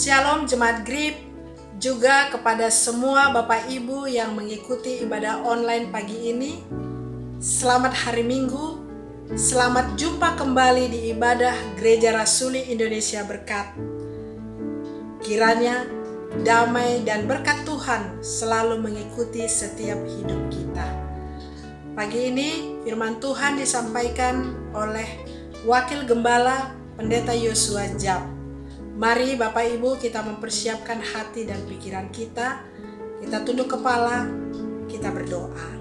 Shalom Jemaat Grip, juga kepada semua Bapak Ibu yang mengikuti ibadah online pagi ini. Selamat hari Minggu, selamat jumpa kembali di ibadah Gereja Rasuli Indonesia Berkat. Kiranya damai dan berkat Tuhan selalu mengikuti setiap hidup kita. Pagi ini firman Tuhan disampaikan oleh Wakil Gembala Pendeta Yosua Jab. Mari Bapak Ibu kita mempersiapkan hati dan pikiran kita. Kita tunduk kepala, kita berdoa.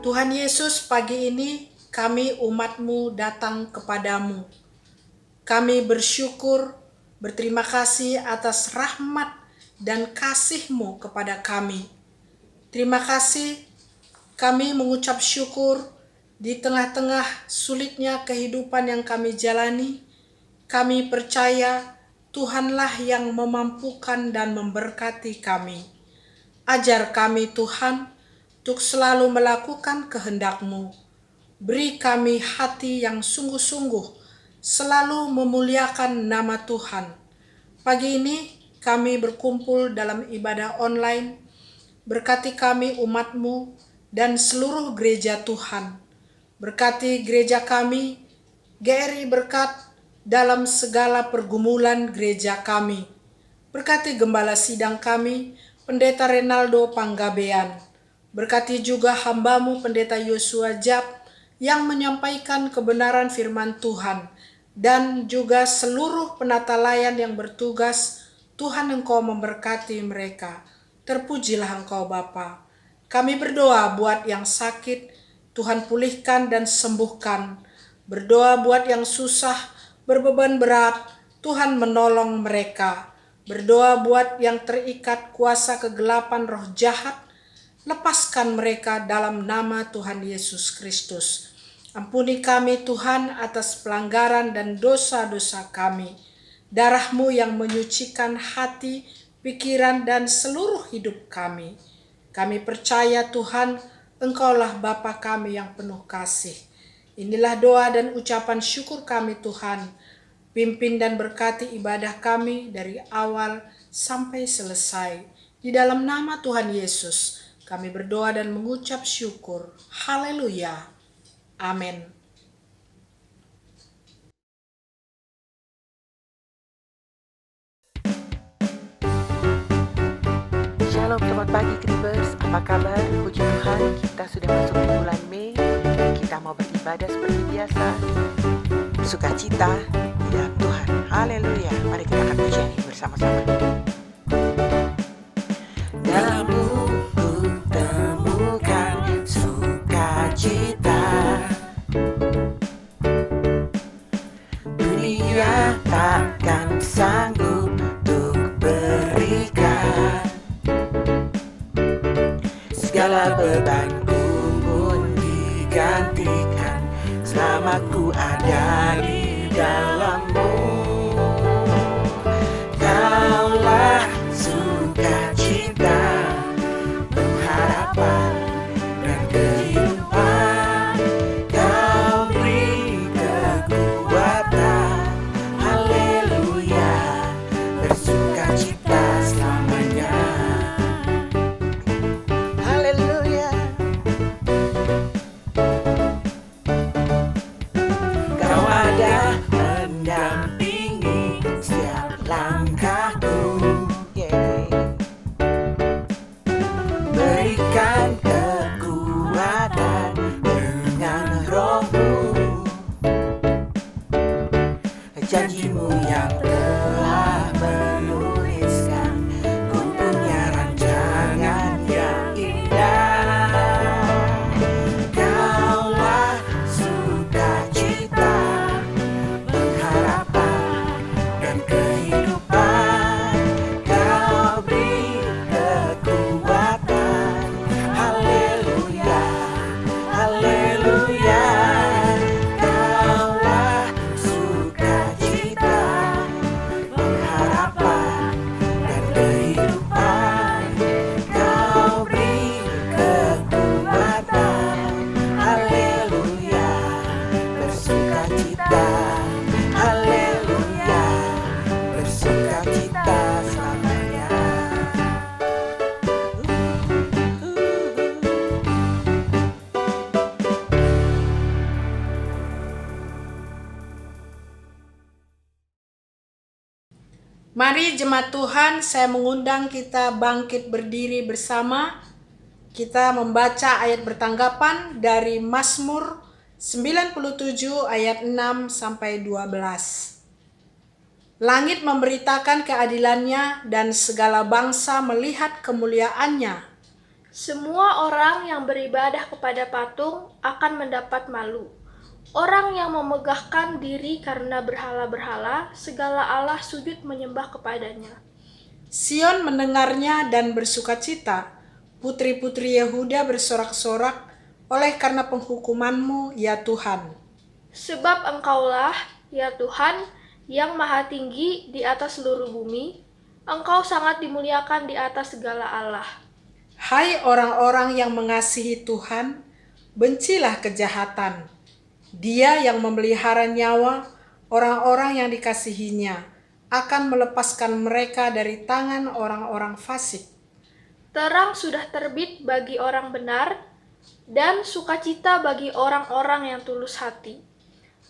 Tuhan Yesus, pagi ini kami umat-Mu datang kepadamu. Kami bersyukur, berterima kasih atas rahmat dan kasih-Mu kepada kami. Terima kasih, kami mengucap syukur di tengah-tengah sulitnya kehidupan yang kami jalani. Kami percaya Tuhanlah yang memampukan dan memberkati kami. Ajar kami Tuhan untuk selalu melakukan kehendak-Mu. Beri kami hati yang sungguh-sungguh selalu memuliakan nama Tuhan. Pagi ini kami berkumpul dalam ibadah online. Berkati kami umat-Mu dan seluruh gereja Tuhan. Berkati gereja kami, GRI Berkat, dalam segala pergumulan gereja kami. Berkati gembala sidang kami, Pendeta Renaldo Panggabean. Berkati juga hamba-Mu Pendeta Yosua Jab yang menyampaikan kebenaran firman Tuhan. Dan juga seluruh penata layan yang bertugas. Tuhan, Engkau memberkati mereka. Terpujilah Engkau Bapa. Kami berdoa buat yang sakit, Tuhan pulihkan dan sembuhkan. Berdoa buat yang susah, berbeban berat, Tuhan menolong mereka. Berdoa buat yang terikat kuasa kegelapan roh jahat, lepaskan mereka dalam nama Tuhan Yesus Kristus. Ampuni kami Tuhan atas pelanggaran dan dosa-dosa kami. Darah-Mu yang menyucikan hati, pikiran dan seluruh hidup kami. Kami percaya Tuhan, Engkaulah Bapa kami yang penuh kasih. Inilah doa dan ucapan syukur kami Tuhan. Pimpin dan berkati ibadah kami dari awal sampai selesai. Di dalam nama Tuhan Yesus kami berdoa dan mengucap syukur. Haleluya. Amin. Shalom, selamat pagi Gribers. Apa kabar? Puji Tuhan, kita sudah masuk di bulan Mei dan kita mau beribadah seperti biasa. Sukacita di dalam Tuhan. Haleluya. Mari kita akan menyanyi bersama-sama. Dalam-Mu ku temukan sukacita. Dunia takkan sanggup untuk berikan. Segala bebanku pun digantikan. Selamatku ada di dalam-Mu. Kaulah sukacita, pengharapan dan kehidupan. Kau beri kekuatan. Haleluya, bersukacita selamanya. Haleluya. Kau ada pendamping Mari jemaat Tuhan, saya mengundang kita bangkit berdiri bersama. Kita membaca ayat bertanggapan dari Mazmur 97 ayat 6 sampai 12. Langit memberitakan keadilannya dan segala bangsa melihat kemuliaannya. Semua orang yang beribadah kepada patung akan mendapat malu. Orang yang memegahkan diri karena berhala-berhala, segala Allah sujud menyembah kepadanya. Sion mendengarnya dan bersukacita. Putri-putri Yehuda bersorak-sorak oleh karena penghukuman-Mu, ya Tuhan. Sebab Engkaulah, ya Tuhan, yang maha tinggi di atas seluruh bumi. Engkau sangat dimuliakan di atas segala Allah. Hai orang-orang yang mengasihi Tuhan, bencilah kejahatan. Dia yang memelihara nyawa orang-orang yang dikasihinya akan melepaskan mereka dari tangan orang-orang fasik. Terang sudah terbit bagi orang benar, dan sukacita bagi orang-orang yang tulus hati.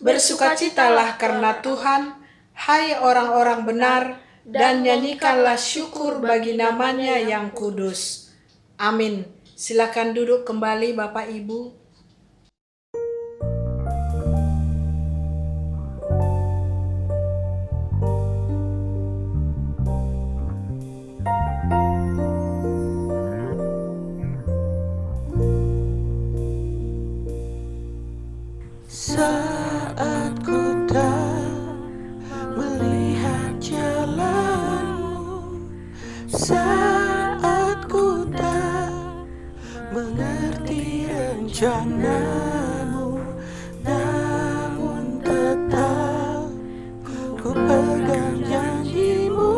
Bersukacitalah karena Tuhan, hai orang-orang benar, dan nyanyikanlah syukur bagi namanya yang kudus. Amin. Silakan duduk kembali Bapak Ibu. Saat ku tak melihat jalanmu, saat ku tak mengerti rencanamu, namun tetap ku pegang janjimu,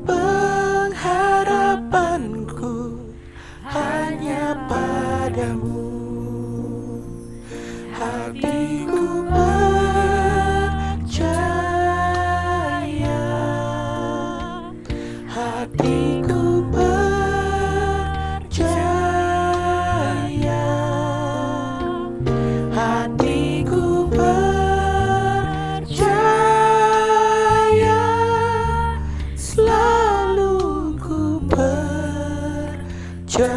pengharapanku hanya padamu. Hatiku percaya, hatiku percaya, hatiku percaya, selalu ku percaya.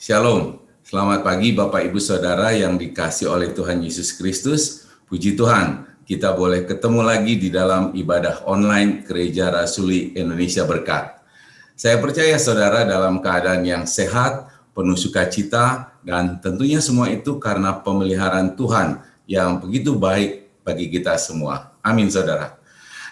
Shalom, selamat pagi Bapak Ibu Saudara yang dikasihi oleh Tuhan Yesus Kristus. Puji Tuhan, kita boleh ketemu lagi di dalam ibadah online Gereja Rasuli Indonesia Berkat. Saya percaya saudara dalam keadaan yang sehat, penuh sukacita, Dan tentunya semua itu karena pemeliharaan Tuhan yang begitu baik bagi kita semua. Amin, saudara.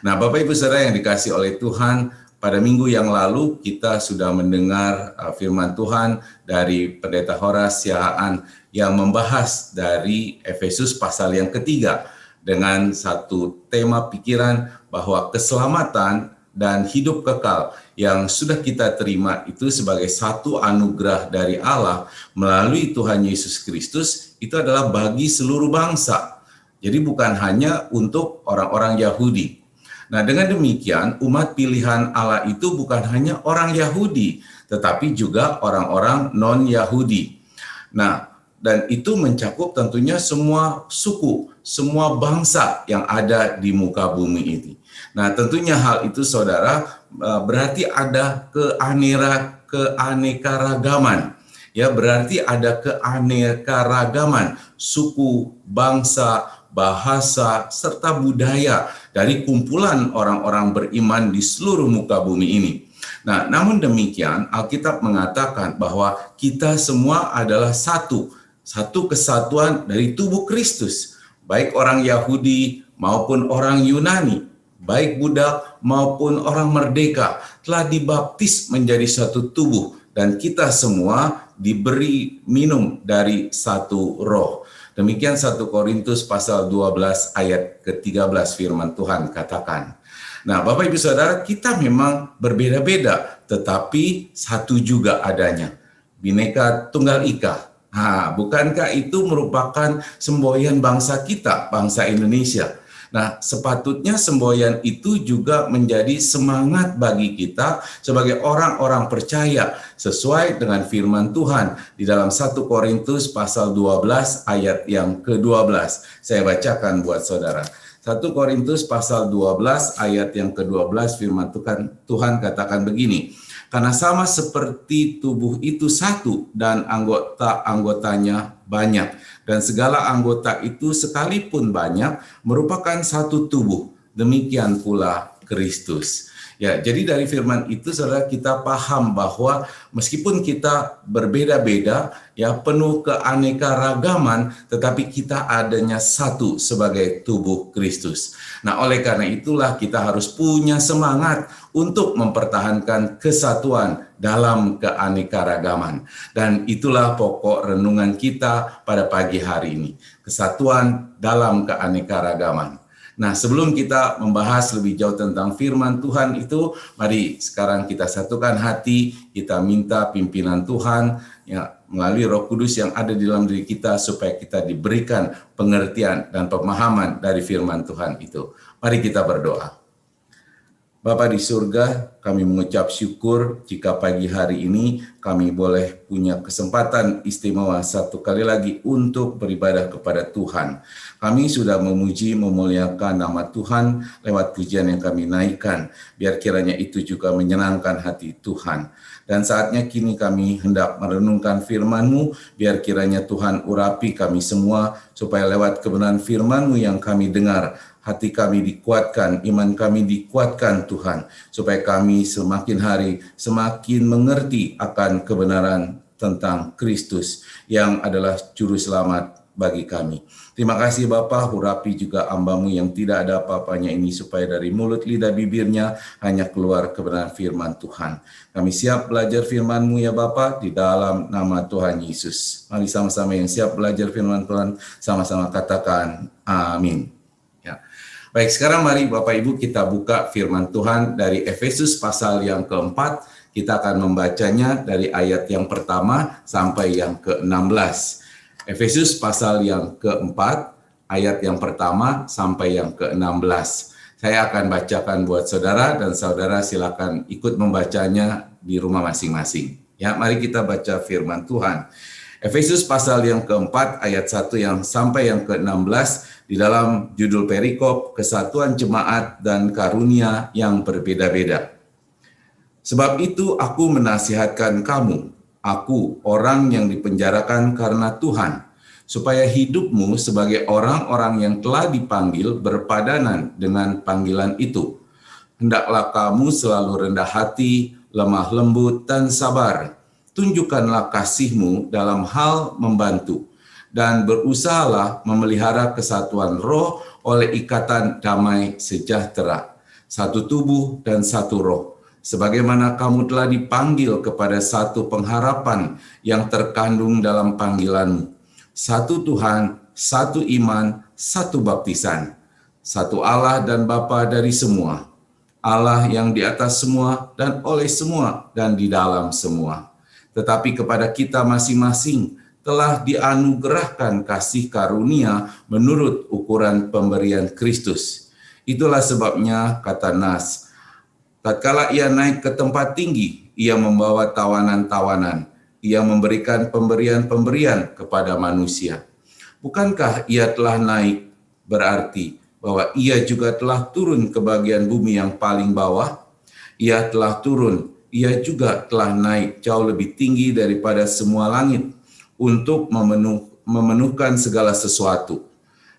Nah, Bapak Ibu Saudara yang dikasihi oleh Tuhan, pada minggu yang lalu kita sudah mendengar firman Tuhan dari Pendeta Horas Siahaan yang membahas dari Efesus pasal yang ketiga dengan satu tema pikiran bahwa keselamatan dan hidup kekal yang sudah kita terima itu sebagai satu anugerah dari Allah melalui Tuhan Yesus Kristus, itu adalah bagi seluruh bangsa. Jadi bukan hanya untuk orang-orang Yahudi. Nah, dengan demikian umat pilihan Allah itu bukan hanya orang Yahudi, tetapi juga orang-orang non-Yahudi. Nah, dan itu mencakup tentunya semua suku, semua bangsa yang ada di muka bumi ini. Nah, tentunya hal itu saudara berarti ada keanekaragaman. Ya, berarti ada keanekaragaman suku, bangsa, bahasa, serta budaya dari kumpulan orang-orang beriman di seluruh muka bumi ini. Nah, namun demikian Alkitab mengatakan bahwa kita semua adalah satu kesatuan dari tubuh Kristus, baik orang Yahudi maupun orang Yunani, baik budak maupun orang merdeka, telah dibaptis menjadi satu tubuh, dan kita semua diberi minum dari satu roh. Demikian 1 Korintus pasal 12 ayat ke-13 firman Tuhan katakan. Nah, Bapak Ibu Saudara, kita memang berbeda-beda, tetapi satu juga adanya. Bhinneka Tunggal Ika. Nah, bukankah itu merupakan semboyan bangsa kita, bangsa Indonesia? Nah, sepatutnya semboyan itu juga menjadi semangat bagi kita sebagai orang-orang percaya sesuai dengan firman Tuhan di dalam 1 Korintus pasal 12 ayat yang ke-12. Saya bacakan buat saudara. 1 Korintus pasal 12 ayat yang ke-12 firman Tuhan katakan begini. Karena sama seperti tubuh itu satu dan anggota-anggotanya banyak. Dan segala anggota itu sekalipun banyak merupakan satu tubuh. Demikian pula Kristus. Ya, jadi dari firman itu saudara kita paham bahwa meskipun kita berbeda-beda, ya penuh keanekaragaman, tetapi kita adanya satu sebagai tubuh Kristus. Nah, oleh karena itulah kita harus punya semangat untuk mempertahankan kesatuan dalam keanekaragaman. Dan itulah pokok renungan kita pada pagi hari ini. Kesatuan dalam keanekaragaman. Nah, sebelum kita membahas lebih jauh tentang firman Tuhan itu, mari sekarang kita satukan hati, kita minta pimpinan Tuhan ya melalui Roh Kudus yang ada di dalam diri kita supaya kita diberikan pengertian dan pemahaman dari firman Tuhan itu. Mari kita berdoa. Bapa di surga, kami mengucap syukur jika pagi hari ini kami boleh punya kesempatan istimewa satu kali lagi untuk beribadah kepada Tuhan. Kami sudah memuji, memuliakan nama Tuhan lewat pujian yang kami naikkan. Biar kiranya itu juga menyenangkan hati Tuhan. Dan saatnya kini kami hendak merenungkan firman-Mu, biar kiranya Tuhan urapi kami semua, supaya lewat kebenaran firman-Mu yang kami dengar, hati kami dikuatkan, iman kami dikuatkan Tuhan, supaya kami semakin hari semakin mengerti akan kebenaran tentang Kristus yang adalah juru selamat bagi kami. Terima kasih Bapa, urapi juga hamba-Mu yang tidak ada apa-apanya ini, supaya dari mulut lidah bibirnya hanya keluar kebenaran firman Tuhan. Kami siap belajar firman-Mu ya Bapa, di dalam nama Tuhan Yesus. Mari sama-sama yang siap belajar firman Tuhan, sama-sama katakan amin. Baik, sekarang mari Bapak Ibu kita buka firman Tuhan dari Efesus pasal yang keempat. Kita akan membacanya dari ayat yang pertama sampai yang ke-16. Efesus pasal yang keempat, ayat yang pertama sampai yang ke-16. Saya akan bacakan buat saudara dan saudara silakan ikut membacanya di rumah masing-masing. Ya, mari kita baca firman Tuhan. Efesus pasal yang keempat, ayat 1 yang sampai yang ke-16. Di dalam judul perikop, kesatuan jemaat dan karunia yang berbeda-beda. Sebab itu aku menasihatkan kamu, aku orang yang dipenjarakan karena Tuhan, supaya hidupmu sebagai orang-orang yang telah dipanggil berpadanan dengan panggilan itu. Hendaklah kamu selalu rendah hati, lemah lembut, dan sabar. tunjukkanlah kasih-Mu dalam hal membantu, dan berusahalah memelihara kesatuan roh oleh ikatan damai sejahtera, satu tubuh dan satu roh, sebagaimana kamu telah dipanggil kepada satu pengharapan yang terkandung dalam panggilan-Mu, satu Tuhan, satu iman, satu baptisan, satu Allah dan Bapa dari semua, Allah yang di atas semua dan oleh semua dan di dalam semua. Tetapi kepada kita masing-masing telah dianugerahkan kasih karunia menurut ukuran pemberian Kristus. Itulah sebabnya, kata Nas, tatkala ia naik ke tempat tinggi, ia membawa tawanan-tawanan, ia memberikan pemberian-pemberian kepada manusia. Bukankah ia telah naik, berarti bahwa ia juga telah turun ke bagian bumi yang paling bawah? Ia telah turun, ia juga telah naik jauh lebih tinggi daripada semua langit, untuk memenuhkan segala sesuatu.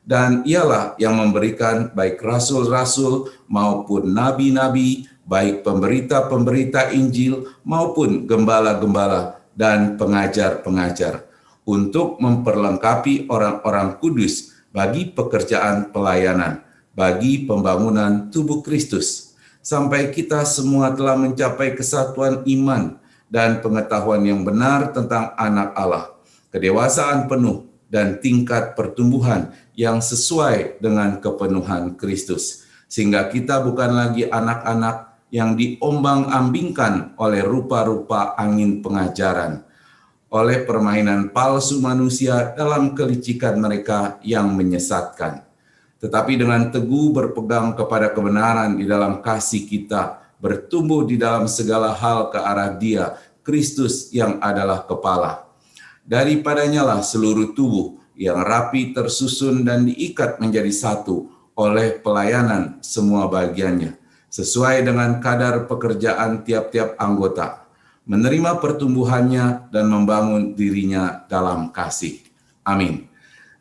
Dan ialah yang memberikan baik rasul-rasul maupun nabi-nabi, baik pemberita-pemberita Injil maupun gembala-gembala dan pengajar-pengajar, untuk memperlengkapi orang-orang kudus bagi pekerjaan pelayanan, bagi pembangunan tubuh Kristus, sampai kita semua telah mencapai kesatuan iman dan pengetahuan yang benar tentang anak Allah, kedewasaan penuh dan tingkat pertumbuhan yang sesuai dengan kepenuhan Kristus, sehingga kita bukan lagi anak-anak yang diombang-ambingkan oleh rupa-rupa angin pengajaran, oleh permainan palsu manusia dalam kelicikan mereka yang menyesatkan. Tetapi dengan teguh berpegang kepada kebenaran di dalam kasih kita, bertumbuh di dalam segala hal ke arah Dia, Kristus yang adalah kepala. Daripadanya lah seluruh tubuh yang rapi tersusun dan diikat menjadi satu oleh pelayanan semua bagiannya, sesuai dengan kadar pekerjaan tiap-tiap anggota, menerima pertumbuhannya dan membangun dirinya dalam kasih. Amin.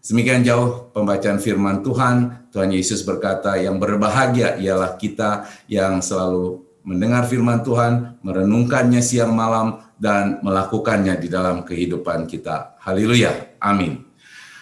Demikian jauh pembacaan firman Tuhan. Tuhan Yesus berkata, yang berbahagia ialah kita yang selalu mendengar firman Tuhan, merenungkannya siang malam, dan melakukannya di dalam kehidupan kita. Haleluya. Amin.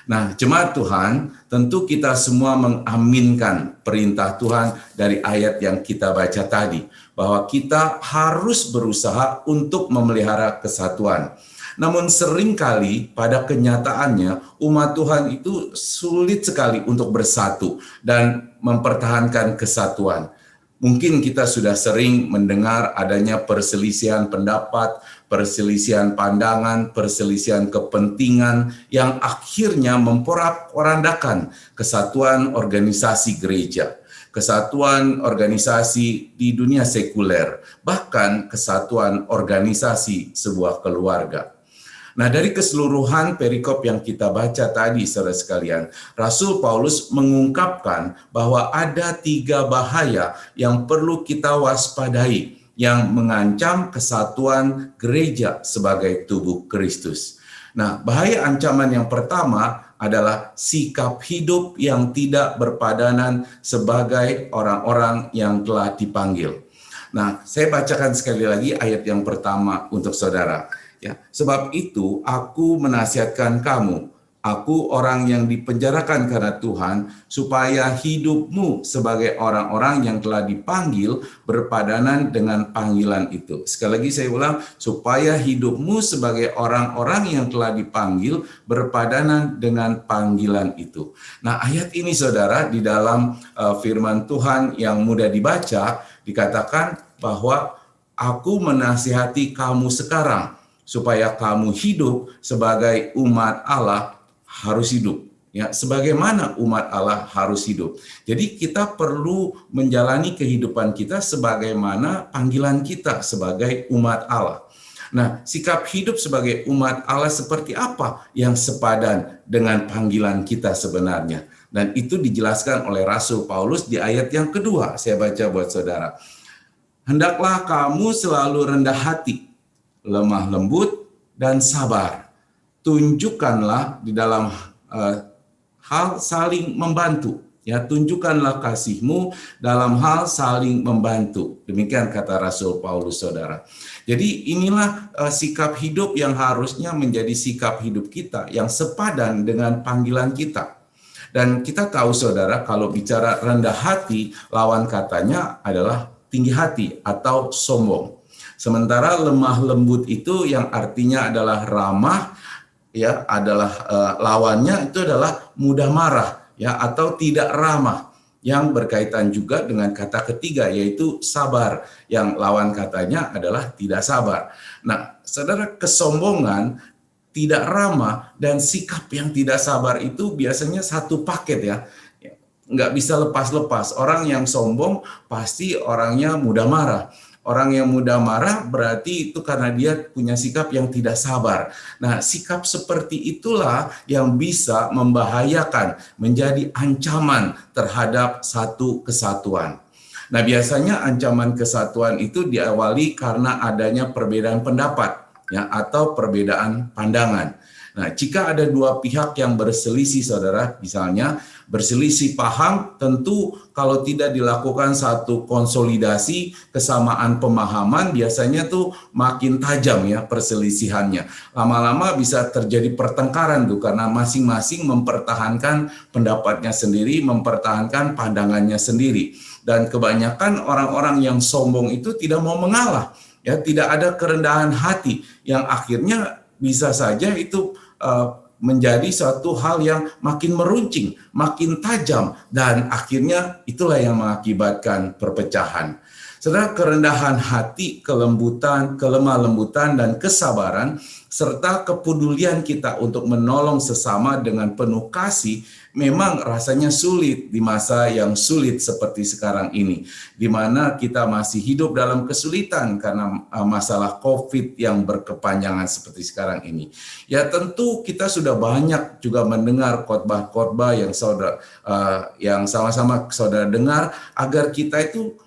Nah, jemaat Tuhan, tentu kita semua mengaminkan perintah Tuhan dari ayat yang kita baca tadi, bahwa kita harus berusaha untuk memelihara kesatuan. Namun seringkali pada kenyataannya umat Tuhan itu sulit sekali untuk bersatu dan mempertahankan kesatuan. Mungkin kita sudah sering mendengar adanya perselisihan pendapat, perselisihan pandangan, perselisihan kepentingan yang akhirnya memporak-porandakan kesatuan organisasi gereja, kesatuan organisasi di dunia sekuler, bahkan kesatuan organisasi sebuah keluarga. Nah, dari keseluruhan perikop yang kita baca tadi, saudara sekalian, Rasul Paulus mengungkapkan bahwa ada 3 bahaya yang perlu kita waspadai yang mengancam kesatuan gereja sebagai tubuh Kristus. Nah, bahaya ancaman yang pertama adalah sikap hidup yang tidak berpadanan sebagai orang-orang yang telah dipanggil. Nah, saya bacakan sekali lagi ayat yang pertama untuk saudara. Ya, sebab itu aku menasihatkan kamu, aku orang yang dipenjarakan karena Tuhan, supaya hidupmu sebagai orang-orang yang telah dipanggil berpadanan dengan panggilan itu. Sekali lagi saya ulang, supaya hidupmu sebagai orang-orang yang telah dipanggil berpadanan dengan panggilan itu. Nah, ayat ini saudara, di dalam firman Tuhan yang mudah dibaca, dikatakan bahwa aku menasihati kamu sekarang, supaya kamu hidup sebagai umat Allah harus hidup. Ya, sebagaimana umat Allah harus hidup. Jadi kita perlu menjalani kehidupan kita sebagaimana panggilan kita sebagai umat Allah. Nah, sikap hidup sebagai umat Allah seperti apa yang sepadan dengan panggilan kita sebenarnya? Dan itu dijelaskan oleh Rasul Paulus di ayat yang kedua. Saya baca buat saudara. Hendaklah kamu selalu rendah hati, lemah lembut, dan sabar. Tunjukkanlah di dalam hal saling membantu. Ya, tunjukkanlah kasih-Mu dalam hal saling membantu. Demikian kata Rasul Paulus, saudara. Jadi inilah sikap hidup yang harusnya menjadi sikap hidup kita yang sepadan dengan panggilan kita. Dan kita tahu, saudara, kalau bicara rendah hati, lawan katanya adalah tinggi hati atau sombong. Sementara lemah lembut itu yang artinya adalah ramah, ya, adalah lawannya itu adalah mudah marah, ya, atau tidak ramah, yang berkaitan juga dengan kata ketiga yaitu sabar, yang lawan katanya adalah tidak sabar. Nah, saudara, kesombongan, tidak ramah, dan sikap yang tidak sabar itu biasanya satu paket, ya. Nggak bisa lepas-lepas. Orang yang sombong pasti orangnya mudah marah. Orang yang mudah marah berarti itu karena dia punya sikap yang tidak sabar. Nah, sikap seperti itulah yang bisa membahayakan, menjadi ancaman terhadap satu kesatuan. Nah, biasanya ancaman kesatuan itu diawali karena adanya perbedaan pendapat, ya, atau perbedaan pandangan. Nah, jika ada dua pihak yang berselisih, saudara, misalnya berselisih paham, tentu kalau tidak dilakukan satu konsolidasi, kesamaan pemahaman, biasanya tuh makin tajam, ya, perselisihannya. Lama-lama bisa terjadi pertengkaran tuh, karena masing-masing mempertahankan pendapatnya sendiri, mempertahankan pandangannya sendiri. Dan kebanyakan orang-orang yang sombong itu tidak mau mengalah, ya, tidak ada kerendahan hati, yang akhirnya bisa saja itu menjadi suatu hal yang makin meruncing, makin tajam, dan akhirnya itulah yang mengakibatkan perpecahan. Saudara, kerendahan hati, kelembutan, kelemah lembutan, dan kesabaran, serta kepedulian kita untuk menolong sesama dengan penuh kasih, memang rasanya sulit di masa yang sulit seperti sekarang ini, di mana kita masih hidup dalam kesulitan karena masalah COVID yang berkepanjangan seperti sekarang ini. Ya, tentu kita sudah banyak juga mendengar khotbah-khotbah yang yang sama-sama saudara dengar, agar kita itu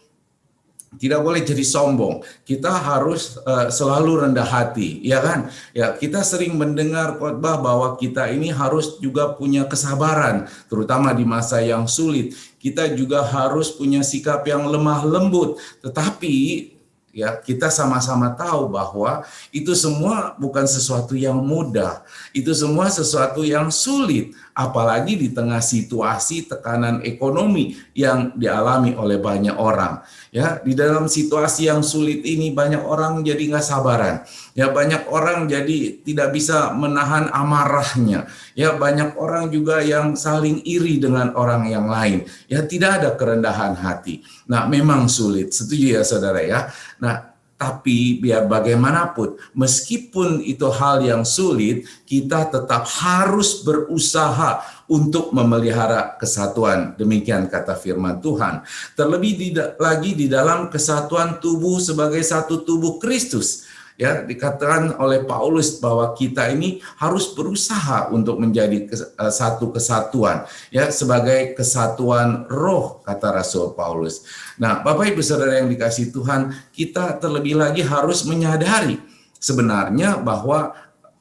tidak boleh jadi sombong. Kita harus selalu rendah hati, ya kan? Ya, kita sering mendengar khotbah bahwa kita ini harus juga punya kesabaran, terutama di masa yang sulit. Kita juga harus punya sikap yang lemah lembut. Tetapi, ya, kita sama-sama tahu bahwa itu semua bukan sesuatu yang mudah. Itu semua sesuatu yang sulit, apalagi di tengah situasi tekanan ekonomi yang dialami oleh banyak orang. Ya, di dalam situasi yang sulit ini banyak orang jadi nggak sabaran. Ya, banyak orang jadi tidak bisa menahan amarahnya. Ya, banyak orang juga yang saling iri dengan orang yang lain. Ya, tidak ada kerendahan hati. Nah, memang sulit. Setuju ya, saudara, ya. Nah, tapi biar bagaimanapun, meskipun itu hal yang sulit, kita tetap harus berusaha untuk memelihara kesatuan. Demikian kata firman Tuhan. Terlebih lagi di dalam kesatuan tubuh sebagai satu tubuh Kristus. Ya, dikatakan oleh Paulus bahwa kita ini harus berusaha untuk menjadi satu kesatuan, ya, sebagai kesatuan roh, kata Rasul Paulus. Nah, Bapak Ibu Saudara yang dikasihi Tuhan, kita terlebih lagi harus menyadari sebenarnya bahwa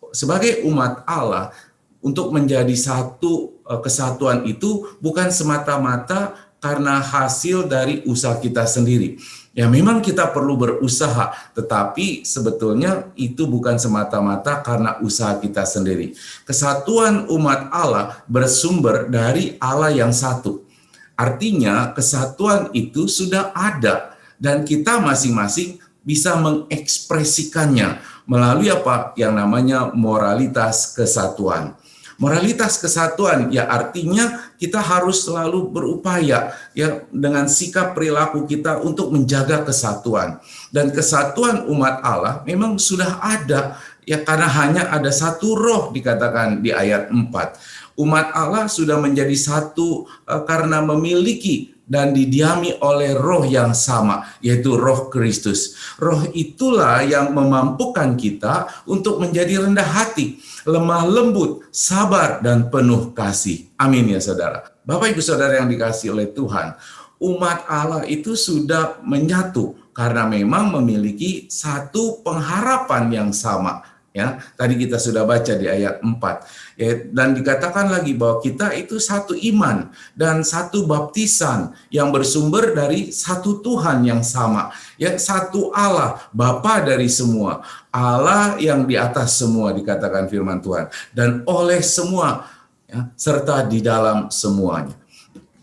sebagai umat Allah, untuk menjadi satu kesatuan itu bukan semata-mata karena hasil dari usaha kita sendiri. Ya, memang kita perlu berusaha, tetapi sebetulnya itu bukan semata-mata karena usaha kita sendiri. Kesatuan umat Allah bersumber dari Allah yang satu. Artinya kesatuan itu sudah ada dan kita masing-masing bisa mengekspresikannya melalui apa yang namanya moralitas kesatuan. Moralitas kesatuan, ya, artinya kita harus selalu berupaya, ya, dengan sikap perilaku kita untuk menjaga kesatuan. Dan kesatuan umat Allah memang sudah ada, ya, karena hanya ada satu roh, dikatakan di ayat 4. Umat Allah sudah menjadi satu karena memiliki dan didiami oleh roh yang sama, yaitu roh Kristus. Roh itulah yang memampukan kita untuk menjadi rendah hati, lemah lembut, sabar, dan penuh kasih. Amin ya, saudara. Bapak Ibu Saudara yang dikasihi oleh Tuhan, umat Allah itu sudah menyatu karena memang memiliki satu pengharapan yang sama, Ya, tadi kita sudah baca di ayat 4. Ya, dan dikatakan lagi bahwa kita itu satu iman dan satu baptisan yang bersumber dari satu Tuhan yang sama. Ya, satu Allah, Bapa dari semua. Allah yang di atas semua dikatakan firman Tuhan. Dan oleh semua, ya, serta di dalam semuanya.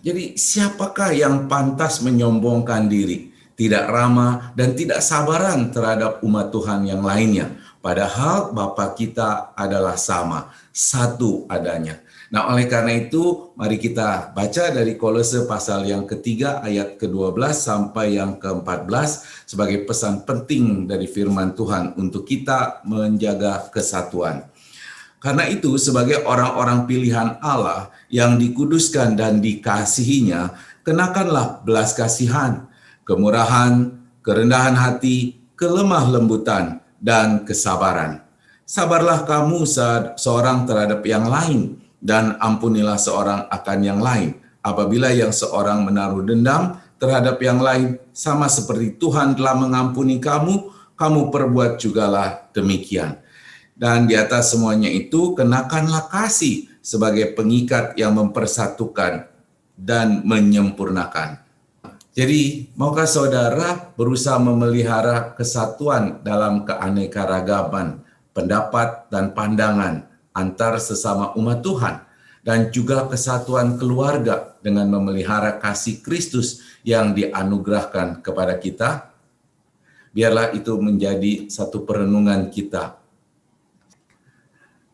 Jadi siapakah yang pantas menyombongkan diri, tidak ramah dan tidak sabaran terhadap umat Tuhan yang lainnya? Padahal Bapa kita adalah sama, satu adanya. Nah, oleh karena itu, mari kita baca dari Kolose pasal yang ketiga ayat ke-12 sampai yang ke-14 sebagai pesan penting dari firman Tuhan untuk kita menjaga kesatuan. Karena itu, sebagai orang-orang pilihan Allah yang dikuduskan dan dikasihinya, kenakanlah belas kasihan, kemurahan, kerendahan hati, kelemah lembutan, dan kesabaran. Sabarlah kamu seorang terhadap yang lain, dan ampunilah seorang akan yang lain. Apabila yang seorang menaruh dendam terhadap yang lain, sama seperti Tuhan telah mengampuni kamu, kamu perbuat jugalah demikian. Dan di atas semuanya itu, kenakanlah kasih sebagai pengikat yang mempersatukan dan menyempurnakan. Jadi, maukah saudara berusaha memelihara kesatuan dalam keanekaragaman pendapat dan pandangan antar sesama umat Tuhan, dan juga kesatuan keluarga dengan memelihara kasih Kristus yang dianugerahkan kepada kita? Biarlah itu menjadi satu perenungan kita.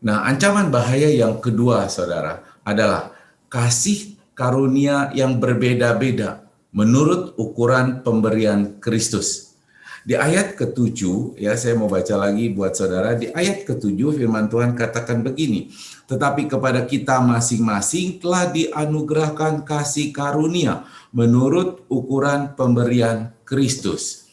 Nah, ancaman bahaya yang kedua, saudara, adalah kasih karunia yang berbeda-beda menurut ukuran pemberian Kristus. Di ayat ke-7, ya saya mau baca lagi buat saudara, di ayat ke-7 firman Tuhan katakan begini, tetapi kepada kita masing-masing telah dianugerahkan kasih karunia menurut ukuran pemberian Kristus.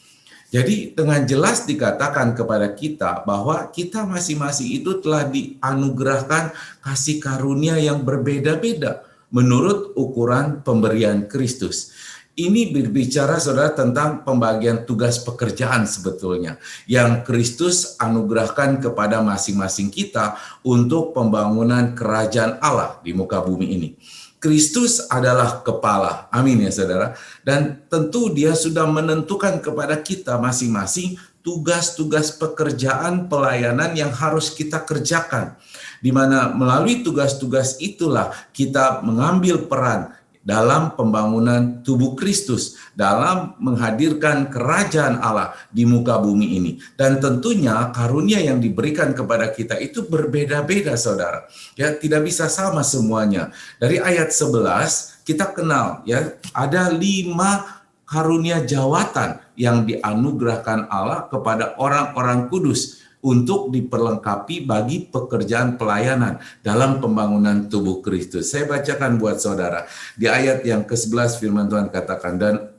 Jadi dengan jelas dikatakan kepada kita bahwa kita masing-masing itu telah dianugerahkan kasih karunia yang berbeda-beda menurut ukuran pemberian Kristus. Ini berbicara saudara tentang pembagian tugas pekerjaan sebetulnya yang Kristus anugerahkan kepada masing-masing kita untuk pembangunan kerajaan Allah di muka bumi ini. Kristus adalah kepala, amin ya saudara. Dan tentu dia sudah menentukan kepada kita masing-masing tugas-tugas pekerjaan pelayanan yang harus kita kerjakan. Di mana melalui tugas-tugas itulah kita mengambil peran dalam pembangunan tubuh Kristus, dalam menghadirkan kerajaan Allah di muka bumi ini. Dan tentunya karunia yang diberikan kepada kita itu berbeda-beda, saudara. Ya, tidak bisa sama semuanya. Dari ayat 11 kita kenal ya, ada 5 karunia jawatan yang dianugerahkan Allah kepada orang-orang kudus untuk diperlengkapi bagi pekerjaan pelayanan dalam pembangunan tubuh Kristus. Saya bacakan buat saudara. Di ayat yang ke-11 firman Tuhan katakan, dan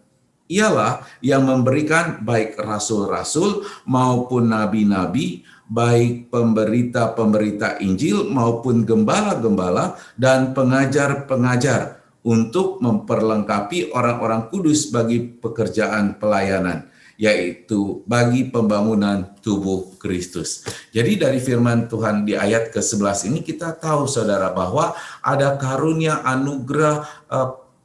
ialah yang memberikan baik rasul-rasul maupun nabi-nabi, baik pemberita-pemberita Injil maupun gembala-gembala dan pengajar-pengajar untuk memperlengkapi orang-orang kudus bagi pekerjaan pelayanan, yaitu bagi pembangunan tubuh Kristus. Jadi dari firman Tuhan di ayat ke-11 ini kita tahu saudara bahwa ada karunia anugerah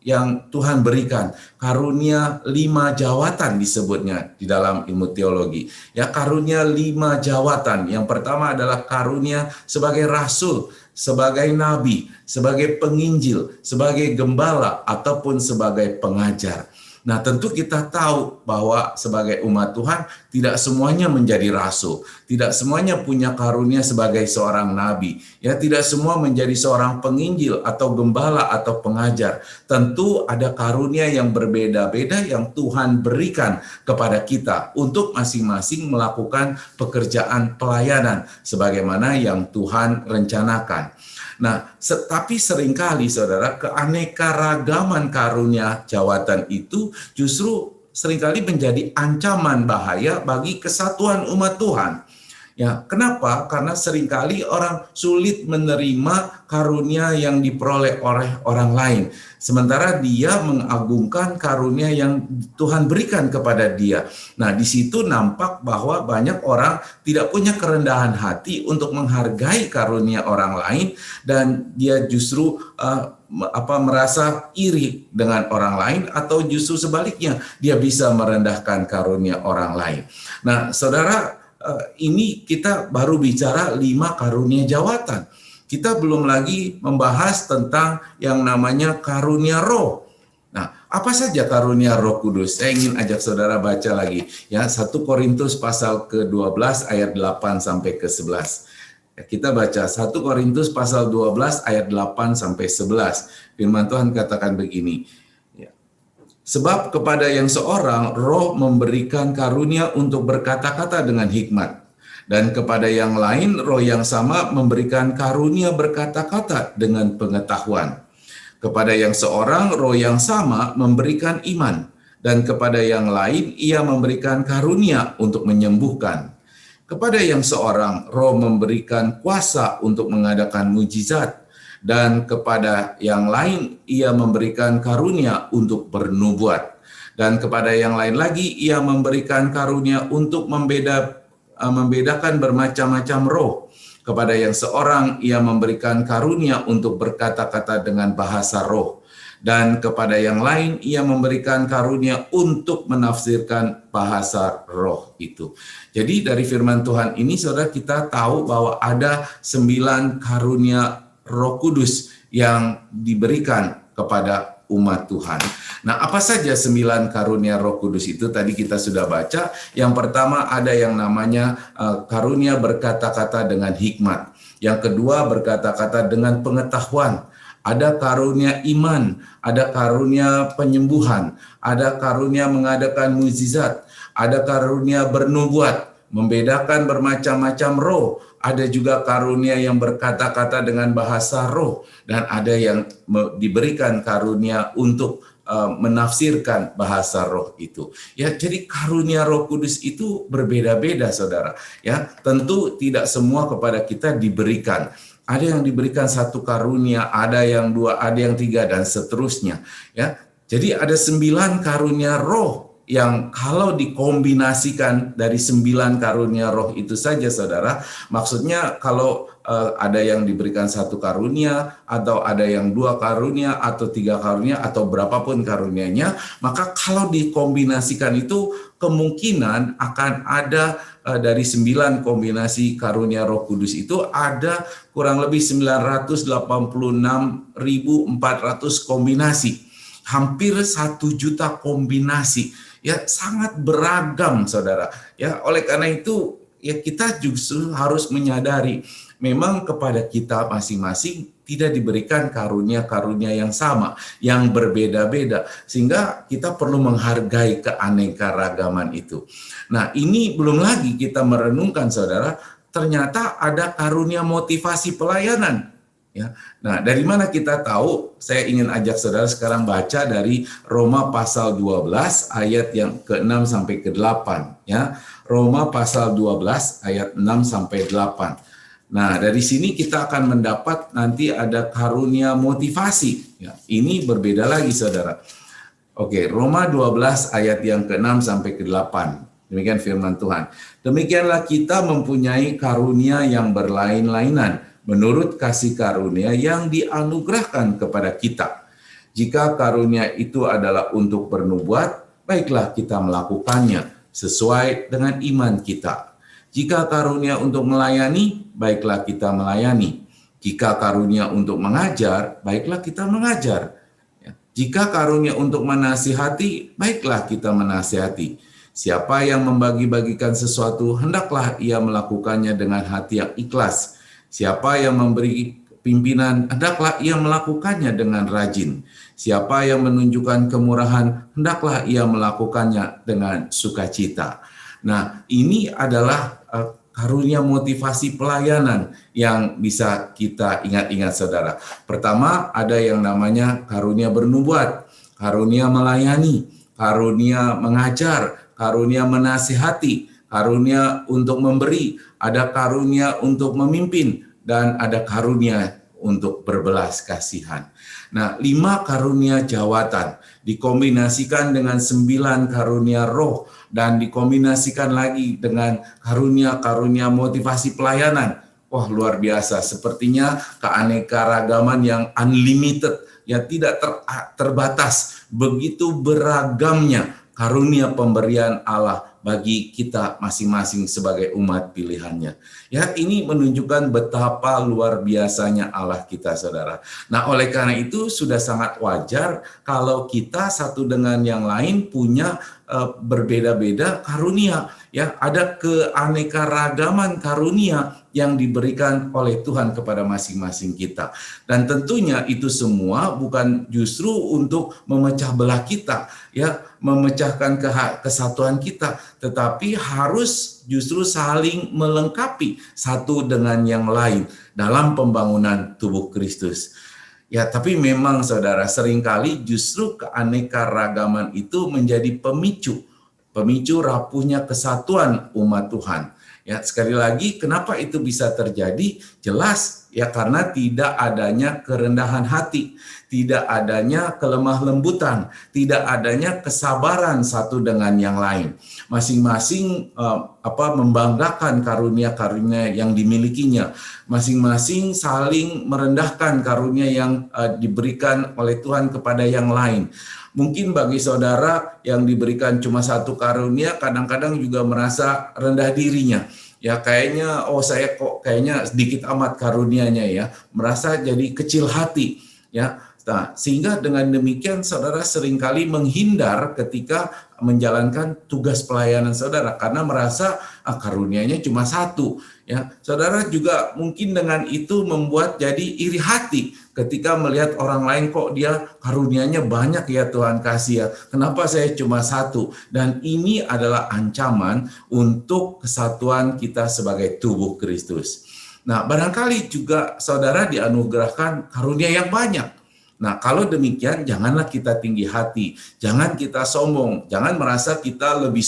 yang Tuhan berikan. Karunia 5 jawatan disebutnya di dalam ilmu teologi. Ya, karunia 5 jawatan. Yang pertama adalah karunia sebagai rasul, sebagai nabi, sebagai penginjil, sebagai gembala, ataupun sebagai pengajar. Nah, tentu kita tahu bahwa sebagai umat Tuhan tidak semuanya menjadi rasul, tidak semuanya punya karunia sebagai seorang nabi, ya tidak semua menjadi seorang penginjil atau gembala atau pengajar. Tentu ada karunia yang berbeda-beda yang Tuhan berikan kepada kita untuk masing-masing melakukan pekerjaan pelayanan sebagaimana yang Tuhan rencanakan. Nah, tapi seringkali saudara, keanekaragaman karunia jawatan itu justru seringkali menjadi ancaman bahaya bagi kesatuan umat Tuhan. Ya, kenapa? Karena seringkali orang sulit menerima karunia yang diperoleh oleh orang lain. Sementara dia mengagungkan karunia yang Tuhan berikan kepada dia. Nah, di situ nampak bahwa banyak orang tidak punya kerendahan hati untuk menghargai karunia orang lain, dan dia justru merasa iri dengan orang lain, atau justru sebaliknya dia bisa merendahkan karunia orang lain. Nah, saudara, ini kita baru bicara 5 karunia jawatan. Kita belum lagi membahas tentang yang namanya karunia roh. Nah, apa saja karunia Roh Kudus? Saya ingin ajak saudara baca lagi ya, 1 Korintus pasal ke-12 ayat 8 sampai ke-11. Kita baca 1 Korintus pasal 12 ayat 8 sampai 11. Firman Tuhan katakan begini. Sebab kepada yang seorang roh memberikan karunia untuk berkata-kata dengan hikmat, dan kepada yang lain roh yang sama memberikan karunia berkata-kata dengan pengetahuan. Kepada yang seorang roh yang sama memberikan iman, dan kepada yang lain ia memberikan karunia untuk menyembuhkan. Kepada yang seorang roh memberikan kuasa untuk mengadakan mujizat, dan kepada yang lain ia memberikan karunia untuk bernubuat, dan kepada yang lain lagi ia memberikan karunia untuk membedakan bermacam-macam roh. Kepada yang seorang ia memberikan karunia untuk berkata-kata dengan bahasa roh, dan kepada yang lain ia memberikan karunia untuk menafsirkan bahasa roh itu. Jadi dari firman Tuhan ini, saudara, kita tahu bahwa ada 9 karunia Roh Kudus yang diberikan kepada umat Tuhan. Nah, apa saja 9 karunia Roh Kudus itu? Tadi kita sudah baca. Yang pertama ada yang namanya karunia berkata-kata dengan hikmat. Yang kedua berkata-kata dengan pengetahuan. Ada karunia iman, ada karunia penyembuhan, ada karunia mengadakan mukjizat, ada karunia bernubuat, membedakan bermacam-macam roh, ada juga karunia yang berkata-kata dengan bahasa roh, dan ada yang diberikan karunia untuk menafsirkan bahasa roh itu. Ya, jadi karunia Roh Kudus itu berbeda-beda, saudara. Ya, tentu tidak semua kepada kita diberikan. Ada yang diberikan 1 karunia, ada yang 2, ada yang 3, dan seterusnya. Ya, jadi ada 9 karunia roh yang kalau dikombinasikan dari 9 karunia roh itu saja, saudara, maksudnya kalau ada yang diberikan 1 karunia, atau ada yang 2 karunia, atau 3 karunia, atau berapapun karunianya, maka kalau dikombinasikan itu kemungkinan akan ada dari 9 kombinasi karunia Roh Kudus itu ada kurang lebih 986.400 kombinasi. Hampir 1 juta kombinasi. Ya, sangat beragam, saudara. Ya, oleh karena itu ya kita justru harus menyadari memang kepada kita masing-masing tidak diberikan karunia-karunia yang sama, yang berbeda-beda, sehingga kita perlu menghargai keanekaragaman itu. Nah, ini belum lagi kita merenungkan, saudara, ternyata ada karunia motivasi pelayanan. Ya. Nah, dari mana kita tahu? Saya ingin ajak saudara sekarang baca dari Roma pasal 12 ayat yang ke-6 sampai ke-8. Ya. Roma pasal 12 ayat 6 sampai 8. Nah, dari sini kita akan mendapat nanti ada karunia motivasi. Ya, ini berbeda lagi, saudara. Oke, Roma 12 ayat yang ke-6 sampai ke-8. Demikian firman Tuhan. Demikianlah kita mempunyai karunia yang berlain-lainan menurut kasih karunia yang dianugerahkan kepada kita. Jika karunia itu adalah untuk bernubuat, baiklah kita melakukannya sesuai dengan iman kita. Jika karunia untuk melayani, baiklah kita melayani. Jika karunia untuk mengajar, baiklah kita mengajar. Jika karunia untuk menasihati, baiklah kita menasihati. Siapa yang membagi-bagikan sesuatu, hendaklah ia melakukannya dengan hati yang ikhlas. Siapa yang memberi pimpinan, hendaklah ia melakukannya dengan rajin. Siapa yang menunjukkan kemurahan, hendaklah ia melakukannya dengan sukacita. Nah, ini adalah karunia motivasi pelayanan yang bisa kita ingat-ingat, saudara. Pertama, ada yang namanya karunia bernubuat, karunia melayani, karunia mengajar, karunia menasihati, karunia untuk memberi, ada karunia untuk memimpin, dan ada karunia untuk berbelas kasihan. Nah, 5 karunia jawatan dikombinasikan dengan 9 karunia roh dan dikombinasikan lagi dengan karunia-karunia motivasi pelayanan. Wah, luar biasa. Sepertinya keanekaragaman yang unlimited, yang tidak terbatas. Begitu beragamnya karunia pemberian Allah bagi kita masing-masing sebagai umat pilihannya. Ya, ini menunjukkan betapa luar biasanya Allah kita, saudara. Nah, oleh karena itu sudah sangat wajar kalau kita satu dengan yang lain punya berbeda-beda karunia. Ya, ada keanekaragaman karunia yang diberikan oleh Tuhan kepada masing-masing kita. Dan tentunya itu semua bukan justru untuk memecah belah kita, ya, memecahkan kesatuan kita, tetapi harus justru saling melengkapi satu dengan yang lain dalam pembangunan tubuh Kristus. Ya, tapi memang saudara, seringkali justru keanekaragaman itu menjadi pemicu rapuhnya kesatuan umat Tuhan. Ya, sekali lagi, kenapa itu bisa terjadi? Jelas ya, karena tidak adanya kerendahan hati, tidak adanya kelemah lembutan, tidak adanya kesabaran satu dengan yang lain. Masing-masing membanggakan karunia-karunia yang dimilikinya. Masing-masing saling merendahkan karunia yang diberikan oleh Tuhan kepada yang lain. Mungkin bagi saudara yang diberikan cuma satu karunia, kadang-kadang juga merasa rendah dirinya. Ya, kayaknya saya kok kayaknya sedikit amat karunianya, ya, merasa jadi kecil hati, ya. Nah, sehingga dengan demikian saudara seringkali menghindar ketika menjalankan tugas pelayanan saudara karena merasa karunianya cuma satu, ya. Saudara juga mungkin dengan itu membuat jadi iri hati ketika melihat orang lain, kok dia karunianya banyak, ya Tuhan kasih, ya, kenapa saya cuma satu? Dan ini adalah ancaman untuk kesatuan kita sebagai tubuh Kristus. Nah, barangkali juga saudara dianugerahkan karunia yang banyak. Nah, kalau demikian, janganlah kita tinggi hati, jangan kita sombong, jangan merasa kita lebih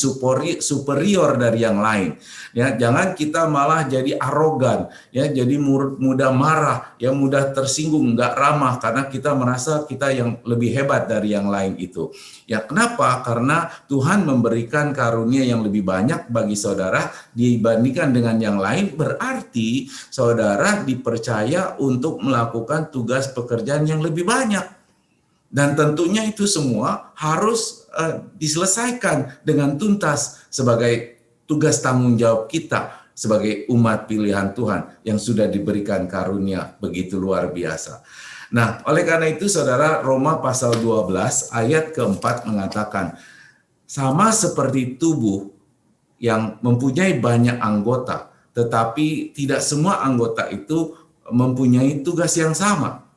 superior dari yang lain. Ya, jangan kita malah jadi arogan, ya, jadi mudah marah, ya, mudah tersinggung, nggak ramah karena kita merasa kita yang lebih hebat dari yang lain itu. Ya, kenapa? Karena Tuhan memberikan karunia yang lebih banyak bagi saudara dibandingkan dengan yang lain, berarti saudara dipercaya untuk melakukan tugas pekerjaan yang lebih banyak. Dan tentunya itu semua harus diselesaikan dengan tuntas sebagai tugas tanggung jawab kita sebagai umat pilihan Tuhan yang sudah diberikan karunia begitu luar biasa. Nah, oleh karena itu saudara, Roma pasal 12 ayat keempat mengatakan, sama seperti tubuh yang mempunyai banyak anggota, tetapi tidak semua anggota itu mempunyai tugas yang sama.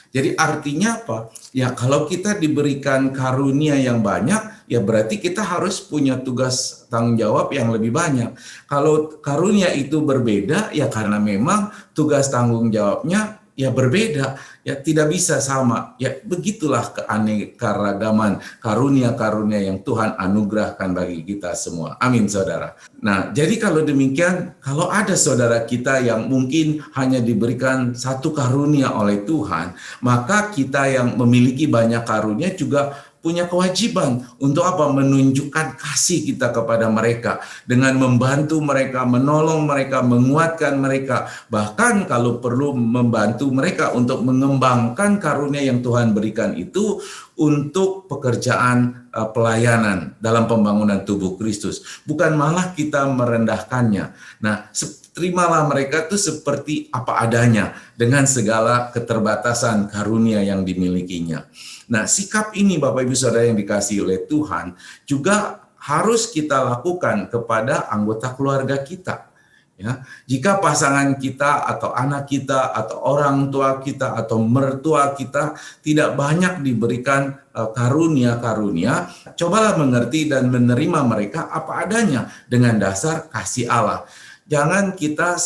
Jadi artinya apa? Ya, kalau kita diberikan karunia yang banyak, ya berarti kita harus punya tugas tanggung jawab yang lebih banyak. Kalau karunia itu berbeda, ya karena memang tugas tanggung jawabnya ya berbeda, ya tidak bisa sama. Ya begitulah keanekaragaman karunia-karunia yang Tuhan anugerahkan bagi kita semua. Amin, saudara. Nah, jadi kalau demikian, kalau ada saudara kita yang mungkin hanya diberikan satu karunia oleh Tuhan, maka kita yang memiliki banyak karunia juga punya kewajiban untuk apa? Menunjukkan kasih kita kepada mereka dengan membantu mereka, menolong mereka, menguatkan mereka, bahkan kalau perlu membantu mereka untuk mengembangkan karunia yang Tuhan berikan itu untuk pekerjaan pelayanan dalam pembangunan tubuh Kristus, bukan malah kita merendahkannya. Nah, terimalah mereka itu seperti apa adanya dengan segala keterbatasan karunia yang dimilikinya. Nah, sikap ini Bapak Ibu Saudara yang dikasihi oleh Tuhan juga harus kita lakukan kepada anggota keluarga kita. Ya, jika pasangan kita atau anak kita atau orang tua kita atau mertua kita tidak banyak diberikan karunia-karunia, cobalah mengerti dan menerima mereka apa adanya dengan dasar kasih Allah. Jangan kita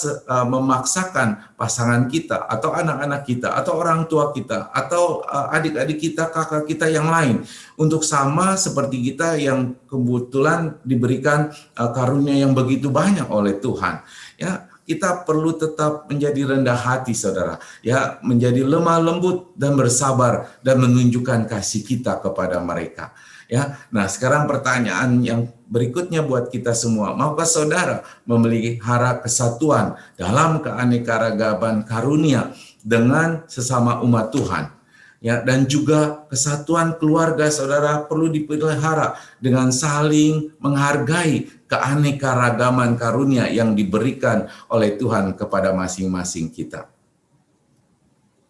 memaksakan pasangan kita atau anak-anak kita atau orang tua kita atau adik-adik kita, kakak kita yang lain untuk sama seperti kita yang kebetulan diberikan karunia yang begitu banyak oleh Tuhan. Ya, kita perlu tetap menjadi rendah hati, saudara. Ya, menjadi lemah lembut dan bersabar dan menunjukkan kasih kita kepada mereka. Ya, nah sekarang pertanyaan yang berikutnya buat kita semua, maukah saudara memelihara kesatuan dalam keanekaragaman karunia dengan sesama umat Tuhan? Ya, dan juga kesatuan keluarga saudara perlu dipelihara dengan saling menghargai keanekaragaman karunia yang diberikan oleh Tuhan kepada masing-masing kita.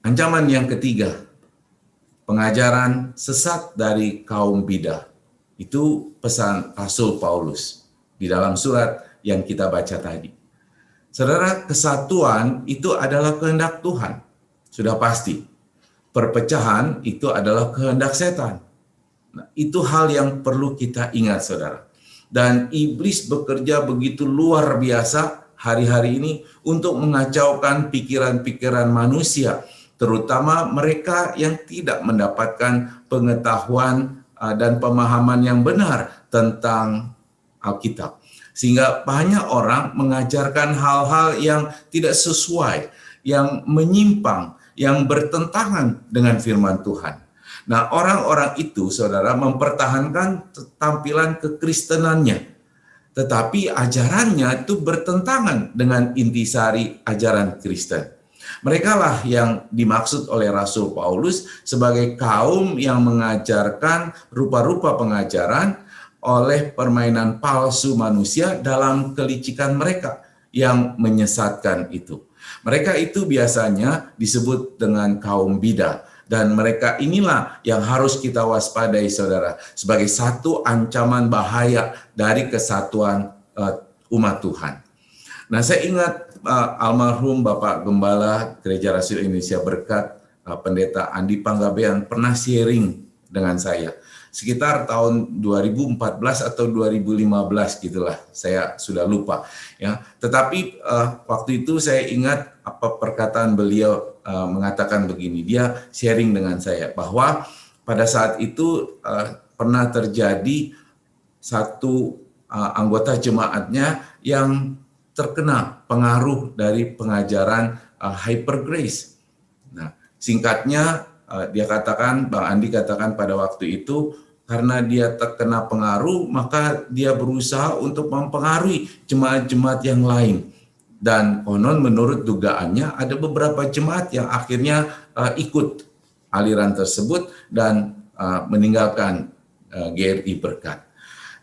Ancaman yang ketiga, pengajaran sesat dari kaum bidah. Itu pesan Rasul Paulus di dalam surat yang kita baca tadi. Saudara, kesatuan itu adalah kehendak Tuhan. Sudah pasti. Perpecahan itu adalah kehendak setan. Nah, itu hal yang perlu kita ingat, saudara. Dan iblis bekerja begitu luar biasa hari-hari ini untuk mengacaukan pikiran-pikiran manusia, terutama mereka yang tidak mendapatkan pengetahuan dan pemahaman yang benar tentang Alkitab. Sehingga banyak orang mengajarkan hal-hal yang tidak sesuai, yang menyimpang, yang bertentangan dengan firman Tuhan. Nah, orang-orang itu, saudara, mempertahankan tampilan kekristenannya, tetapi ajarannya itu bertentangan dengan intisari ajaran Kristen. Mereka lah yang dimaksud oleh Rasul Paulus sebagai kaum yang mengajarkan rupa-rupa pengajaran oleh permainan palsu manusia dalam kelicikan mereka yang menyesatkan itu. Mereka itu biasanya disebut dengan kaum bidah, dan mereka inilah yang harus kita waspadai, saudara, sebagai satu ancaman bahaya dari kesatuan umat Tuhan. Nah, saya ingat almarhum Bapak Gembala Gereja Rasul Indonesia Berkat, Pendeta Andi Panggabean pernah sharing dengan saya. Sekitar tahun 2014 atau 2015 gitulah, saya sudah lupa. Ya, tetapi waktu itu saya ingat apa perkataan beliau mengatakan begini. Dia sharing dengan saya bahwa pada saat itu pernah terjadi satu anggota jemaatnya yang terkena pengaruh dari pengajaran hyper grace. Nah, singkatnya dia katakan, Bang Andi katakan pada waktu itu, karena dia terkena pengaruh, maka dia berusaha untuk mempengaruhi jemaat-jemaat yang lain. Dan konon menurut dugaannya ada beberapa jemaat yang akhirnya ikut aliran tersebut dan meninggalkan GRI Berkat.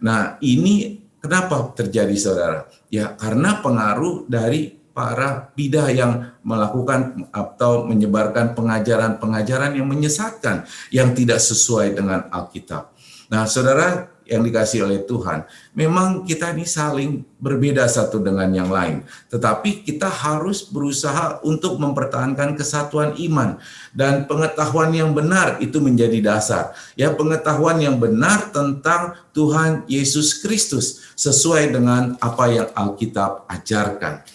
Nah, ini kenapa terjadi, saudara? Ya, karena pengaruh dari para bidah yang melakukan atau menyebarkan pengajaran-pengajaran yang menyesatkan, yang tidak sesuai dengan Alkitab. Nah, saudara yang dikasihi oleh Tuhan, memang kita ini saling berbeda satu dengan yang lain. Tetapi kita harus berusaha untuk mempertahankan kesatuan iman. Dan pengetahuan yang benar itu menjadi dasar. Ya, pengetahuan yang benar tentang Tuhan Yesus Kristus sesuai dengan apa yang Alkitab ajarkan.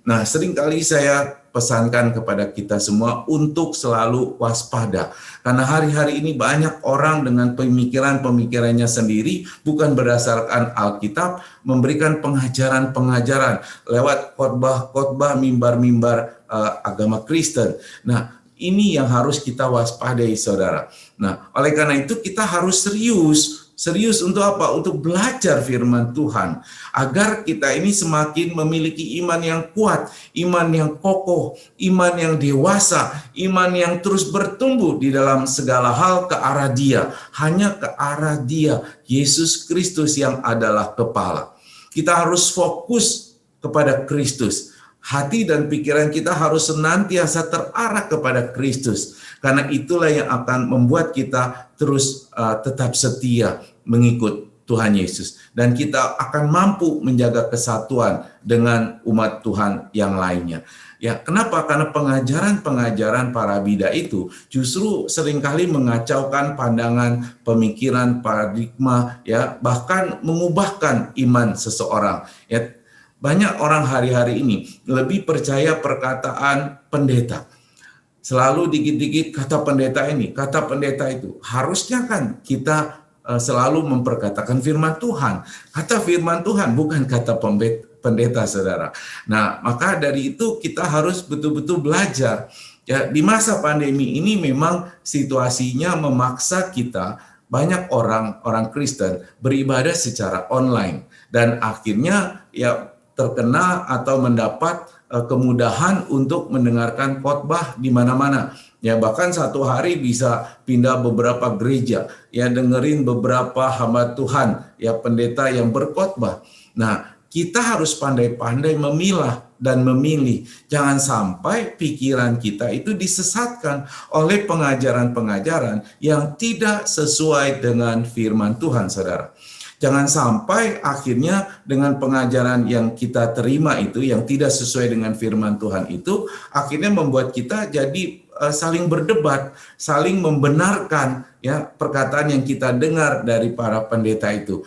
Nah, seringkali saya pesankan kepada kita semua untuk selalu waspada. Karena hari-hari ini banyak orang dengan pemikiran-pemikirannya sendiri, bukan berdasarkan Alkitab, memberikan pengajaran-pengajaran lewat khotbah-khotbah, mimbar-mimbar agama Kristen. Nah, ini yang harus kita waspadai, saudara. Nah, oleh karena itu kita harus serius untuk apa? Untuk belajar firman Tuhan. Agar kita ini semakin memiliki iman yang kuat, iman yang kokoh, iman yang dewasa, iman yang terus bertumbuh di dalam segala hal ke arah Dia. Hanya ke arah Dia, Yesus Kristus yang adalah kepala. Kita harus fokus kepada Kristus. Hati dan pikiran kita harus senantiasa terarah kepada Kristus. Karena itulah yang akan membuat kita terus tetap setia mengikut Tuhan Yesus. Dan kita akan mampu menjaga kesatuan dengan umat Tuhan yang lainnya. Ya, kenapa? Karena pengajaran-pengajaran para bidah itu justru seringkali mengacaukan pandangan, pemikiran, paradigma, ya, bahkan mengubahkan iman seseorang. Ya, Banyak orang hari-hari ini lebih percaya perkataan pendeta. Selalu dikit-dikit kata pendeta ini, kata pendeta itu. Harusnya kan kita selalu memperkatakan firman Tuhan. Kata firman Tuhan, bukan kata pendeta, saudara. Nah, maka dari itu kita harus betul-betul belajar. Ya, di masa pandemi ini memang situasinya memaksa kita, banyak orang Kristen beribadah secara online. Dan akhirnya ya terkena atau mendapat kemudahan untuk mendengarkan khotbah di mana-mana. Ya, bahkan satu hari bisa pindah beberapa gereja, ya dengerin beberapa hamba Tuhan, ya pendeta yang berkhotbah. Nah, kita harus pandai-pandai memilah dan memilih. Jangan sampai pikiran kita itu disesatkan oleh pengajaran-pengajaran yang tidak sesuai dengan firman Tuhan, saudara. Jangan sampai akhirnya dengan pengajaran yang kita terima itu, yang tidak sesuai dengan firman Tuhan itu, akhirnya membuat kita jadi saling berdebat, saling membenarkan ya perkataan yang kita dengar dari para pendeta itu.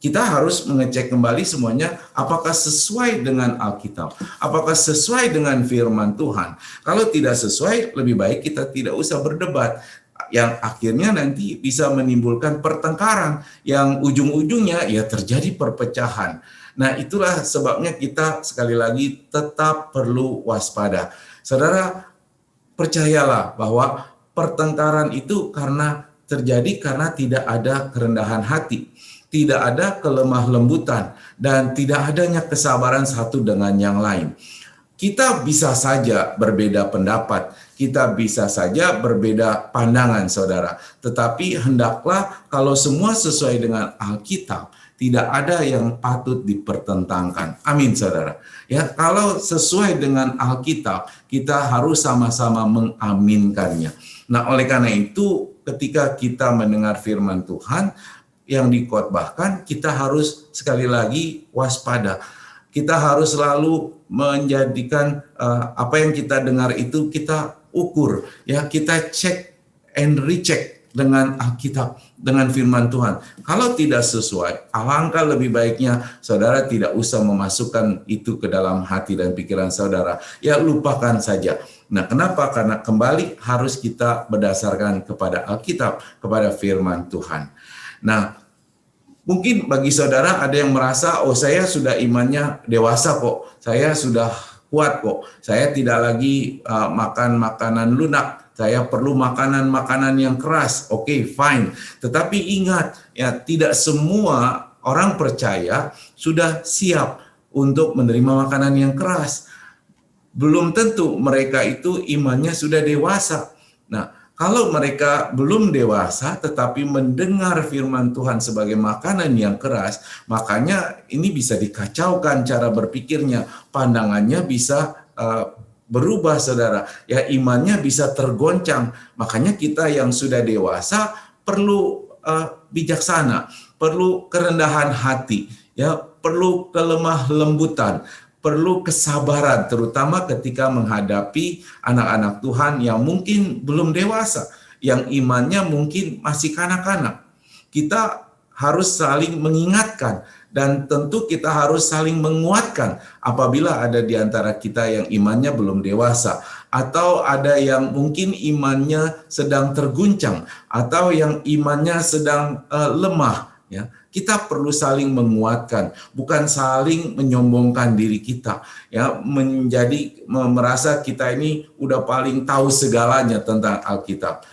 Kita harus mengecek kembali semuanya apakah sesuai dengan Alkitab, apakah sesuai dengan firman Tuhan. Kalau tidak sesuai, lebih baik kita tidak usah berdebat, yang akhirnya nanti bisa menimbulkan pertengkaran yang ujung-ujungnya ya terjadi perpecahan. Nah, itulah sebabnya kita sekali lagi tetap perlu waspada. Saudara, percayalah bahwa pertengkaran itu terjadi karena tidak ada kerendahan hati, tidak ada kelemah lembutan, dan tidak adanya kesabaran satu dengan yang lain. Kita bisa saja berbeda pendapat, kita bisa saja berbeda pandangan, saudara. Tetapi hendaklah kalau semua sesuai dengan Alkitab, tidak ada yang patut dipertentangkan. Amin, saudara. Ya, kalau sesuai dengan Alkitab, kita harus sama-sama mengaminkannya. Nah, oleh karena itu, ketika kita mendengar firman Tuhan yang dikhotbahkan, kita harus sekali lagi waspada. Kita harus selalu menjadikan apa yang kita dengar itu kita ukur, ya kita cek and recheck dengan Alkitab, dengan firman Tuhan. Kalau tidak sesuai, alangkah lebih baiknya saudara tidak usah memasukkan itu ke dalam hati dan pikiran saudara. Ya lupakan saja. Nah, kenapa? Karena kembali harus kita berdasarkan kepada Alkitab, kepada firman Tuhan. Nah, mungkin bagi saudara ada yang merasa, oh saya sudah imannya dewasa kok, saya sudah kuat kok, saya tidak lagi makan makanan lunak, saya perlu makanan-makanan yang keras. Oke, fine. Tetapi ingat, ya tidak semua orang percaya sudah siap untuk menerima makanan yang keras. Belum tentu mereka itu imannya sudah dewasa. Nah, kalau mereka belum dewasa tetapi mendengar firman Tuhan sebagai makanan yang keras, makanya ini bisa dikacaukan cara berpikirnya, pandangannya bisa berubah, saudara. Ya, imannya bisa tergoncang. Makanya kita yang sudah dewasa perlu bijaksana, perlu kerendahan hati, ya, perlu kelemah lembutan, perlu kesabaran, terutama ketika menghadapi anak-anak Tuhan yang mungkin belum dewasa, yang imannya mungkin masih kanak-kanak. Kita harus saling mengingatkan, dan tentu kita harus saling menguatkan apabila ada di antara kita yang imannya belum dewasa, atau ada yang mungkin imannya sedang terguncang, atau yang imannya sedang lemah. Ya, kita perlu saling menguatkan, bukan saling menyombongkan diri kita, ya, merasa kita ini udah paling tahu segalanya tentang Alkitab.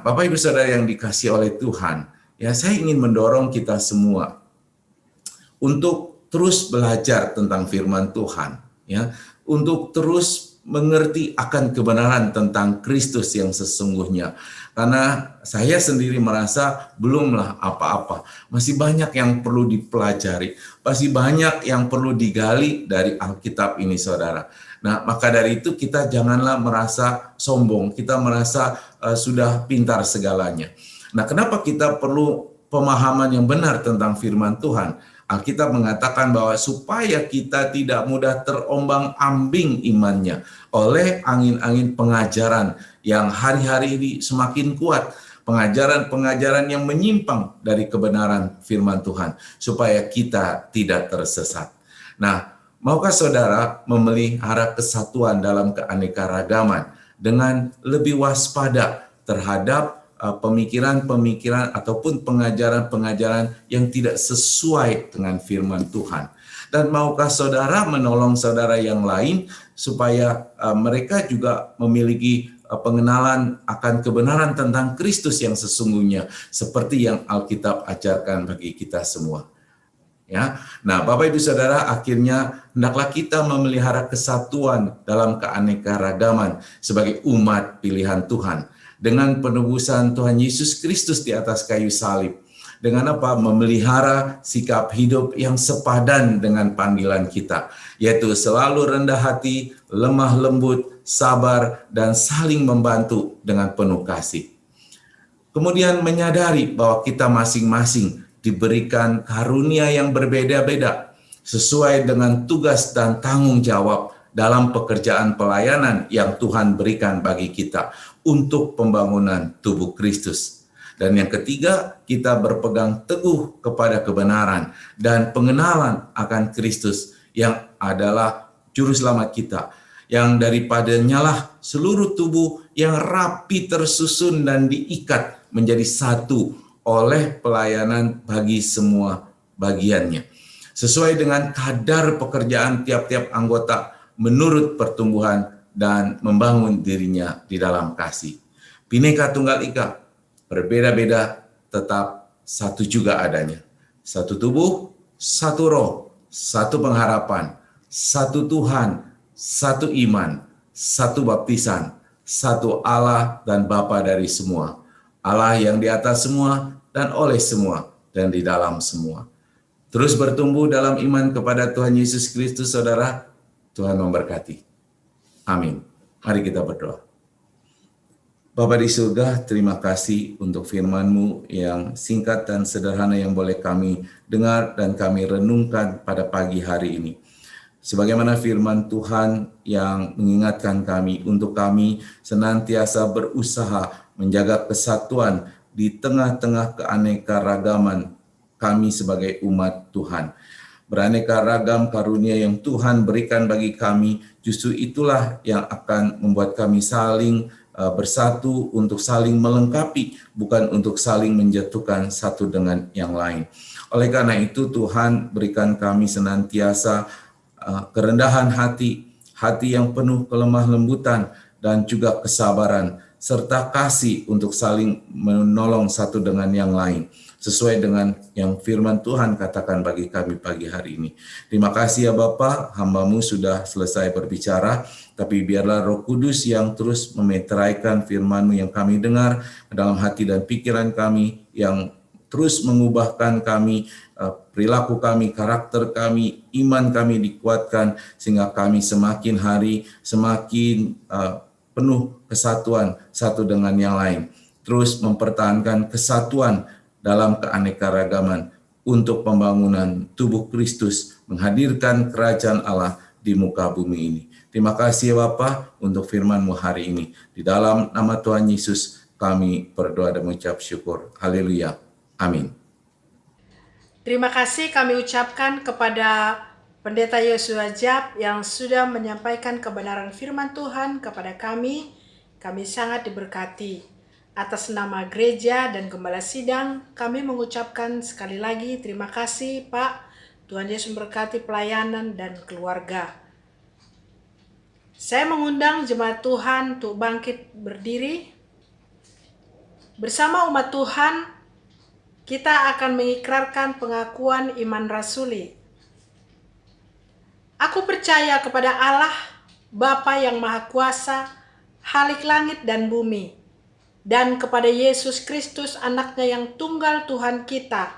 Bapak Ibu Saudara yang dikasihi oleh Tuhan, ya saya ingin mendorong kita semua untuk terus belajar tentang firman Tuhan, ya, untuk terus mengerti akan kebenaran tentang Kristus yang sesungguhnya. Karena saya sendiri merasa belumlah apa-apa. Masih banyak yang perlu dipelajari. Masih banyak yang perlu digali dari Alkitab ini, saudara. Nah, maka dari itu kita janganlah merasa sombong. Kita merasa sudah pintar segalanya. Nah, kenapa kita perlu pemahaman yang benar tentang firman Tuhan? Alkitab mengatakan bahwa supaya kita tidak mudah terombang-ambing imannya oleh angin-angin pengajaran yang hari-hari ini semakin kuat, pengajaran-pengajaran yang menyimpang dari kebenaran firman Tuhan, supaya kita tidak tersesat. Nah, maukah saudara memelihara kesatuan dalam keanekaragaman dengan lebih waspada terhadap pemikiran-pemikiran ataupun pengajaran-pengajaran yang tidak sesuai dengan firman Tuhan? Dan maukah saudara menolong saudara yang lain supaya mereka juga memiliki pengenalan akan kebenaran tentang Kristus yang sesungguhnya seperti yang Alkitab ajarkan bagi kita semua. Ya, nah Bapak Ibu Saudara, akhirnya hendaklah kita memelihara kesatuan dalam keanekaragaman sebagai umat pilihan Tuhan dengan penebusan Tuhan Yesus Kristus di atas kayu salib. Dengan apa? Memelihara sikap hidup yang sepadan dengan panggilan kita, yaitu selalu rendah hati, lemah lembut, sabar, dan saling membantu dengan penuh kasih. Kemudian menyadari bahwa kita masing-masing diberikan karunia yang berbeda-beda sesuai dengan tugas dan tanggung jawab dalam pekerjaan pelayanan yang Tuhan berikan bagi kita untuk pembangunan tubuh Kristus. Dan yang ketiga, kita berpegang teguh kepada kebenaran dan pengenalan akan Kristus yang adalah juru selamat kita, yang daripadanya lah seluruh tubuh yang rapi tersusun dan diikat menjadi satu oleh pelayanan bagi semua bagiannya, sesuai dengan kadar pekerjaan tiap-tiap anggota menurut pertumbuhan dan membangun dirinya di dalam kasih. Bhinneka Tunggal Ika, berbeda-beda tetap satu juga adanya. Satu tubuh, satu roh, satu pengharapan, satu Tuhan, satu iman, satu baptisan, satu Allah dan Bapa dari semua. Allah yang di atas semua dan oleh semua dan di dalam semua. Terus bertumbuh dalam iman kepada Tuhan Yesus Kristus, saudara. Tuhan memberkati. Amin. Mari kita berdoa. Bapa di surga, terima kasih untuk firman-Mu yang singkat dan sederhana yang boleh kami dengar dan kami renungkan pada pagi hari ini. Sebagaimana firman Tuhan yang mengingatkan kami untuk kami senantiasa berusaha menjaga kesatuan di tengah-tengah keanekaragaman kami sebagai umat Tuhan. Beraneka ragam karunia yang Tuhan berikan bagi kami, justru itulah yang akan membuat kami saling bersatu untuk saling melengkapi, bukan untuk saling menjatuhkan satu dengan yang lain. Oleh karena itu Tuhan berikan kami senantiasa kerendahan hati, hati yang penuh kelemah lembutan dan juga kesabaran, serta kasih untuk saling menolong satu dengan yang lain, sesuai dengan yang firman Tuhan katakan bagi kami pagi hari ini. Terima kasih ya Bapa, hamba-Mu sudah selesai berbicara, tapi biarlah Roh Kudus yang terus memeteraikan firman-Mu yang kami dengar dalam hati dan pikiran kami, yang terus mengubahkan kami, perilaku kami, karakter kami, iman kami dikuatkan, sehingga kami semakin hari semakin penuh kesatuan satu dengan yang lain. Terus mempertahankan kesatuan dalam keanekaragaman untuk pembangunan tubuh Kristus, menghadirkan kerajaan Allah di muka bumi ini. Terima kasih ya Bapa untuk firman-Mu hari ini. Di dalam nama Tuhan Yesus kami berdoa dan mengucap syukur. Haleluya. Amin. Terima kasih kami ucapkan kepada Pendeta Yosua Jab yang sudah menyampaikan kebenaran firman Tuhan kepada kami. Kami sangat diberkati. Atas nama gereja dan gembala sidang, kami mengucapkan sekali lagi terima kasih Pak. Tuhan Yesus memberkati pelayanan dan keluarga. Saya mengundang jemaat Tuhan untuk bangkit berdiri. Bersama umat Tuhan, kita akan mengikrarkan pengakuan iman rasuli. Aku percaya kepada Allah, Bapa yang Maha Kuasa, Khalik langit dan bumi, dan kepada Yesus Kristus anaknya yang tunggal Tuhan kita,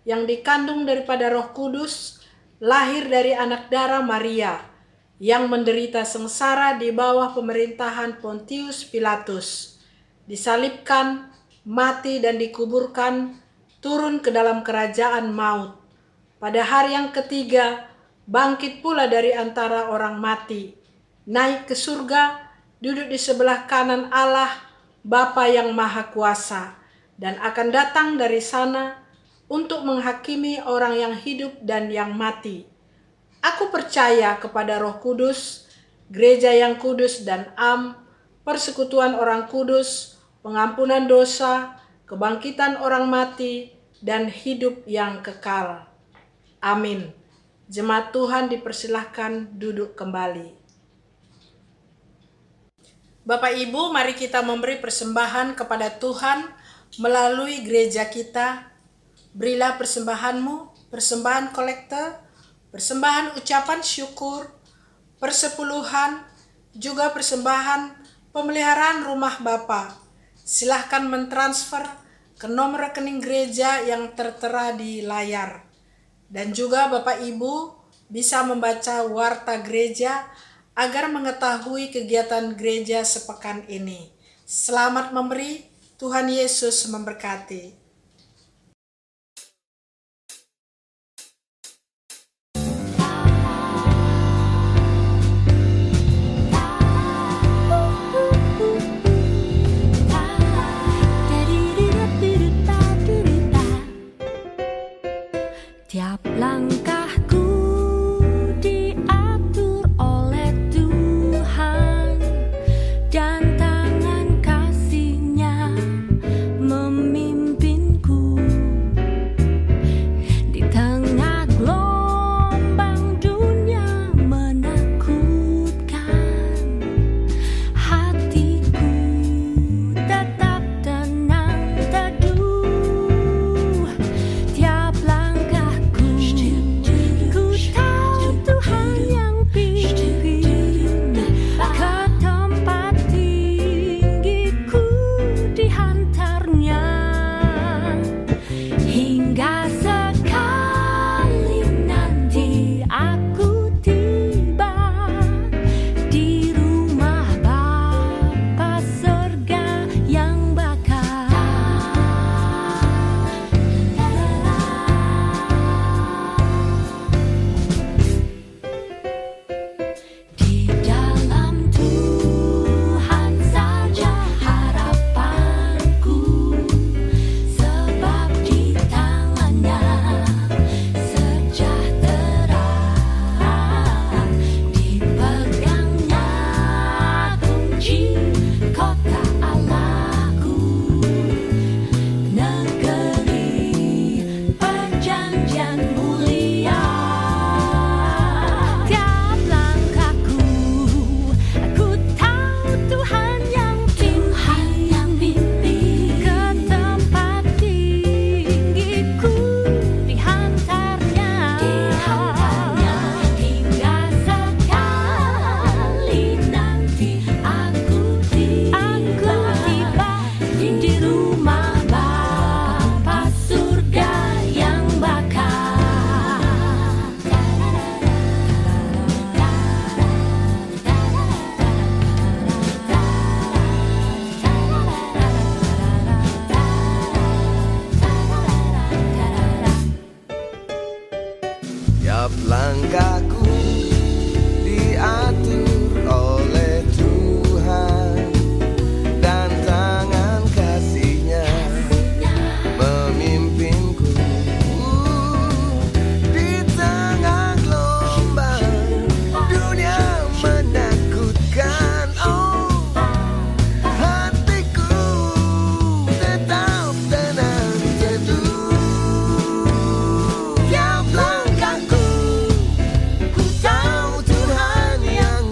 yang dikandung daripada Roh Kudus, lahir dari anak darah Maria, yang menderita sengsara di bawah pemerintahan Pontius Pilatus, disalibkan, mati dan dikuburkan, turun ke dalam kerajaan maut. Pada hari yang ketiga, bangkit pula dari antara orang mati, naik ke surga, duduk di sebelah kanan Allah, Bapa yang Maha Kuasa, dan akan datang dari sana untuk menghakimi orang yang hidup dan yang mati. Aku percaya kepada Roh Kudus, gereja yang kudus dan am, persekutuan orang kudus, pengampunan dosa, kebangkitan orang mati, dan hidup yang kekal. Amin. Jemaat Tuhan dipersilahkan duduk kembali. Bapak Ibu, mari kita memberi persembahan kepada Tuhan melalui gereja kita. Berilah persembahanmu, persembahan kolekte, persembahan ucapan syukur, persepuluhan, juga persembahan pemeliharaan rumah Bapa. Silahkan mentransfer ke nomor rekening gereja yang tertera di layar. Dan juga Bapak Ibu bisa membaca warta gereja agar mengetahui kegiatan gereja sepekan ini. Selamat memberi, Tuhan Yesus memberkati. Tiap langkahku diatur oleh Tuhan, dan tangan kasih-Nya memimpinku. Di tengah gelombang dunia menakutkan, hatiku tetap tenang teduh. Tiap langkahku ku tahu Tuhan yang pimpin ke tempat tinggiku dihantarnya, hingga sekali nanti aku tiba di rumah Bapa surga yang bakal. Di dalam Tuhan saja harapanku, sebab di tangan-Nya sejahtera, dipegangnya kunci kota Allahku, negeri perjanjian mulia. Tiap langkahku aku tahu Tuhan yang pimpin ke tempat tinggiku dihantarnya, hingga sekali nanti aku tiba di rumah Bapa surga yang bakal. Tiap langkahku diatur oleh Tuhan, dan tangan kasih-Nya memimpinku. Di tengah gelombang dunia menakutkan, oh, hatiku tetap tenang teduh. Tiap langkahku ku tahu Tuhan yang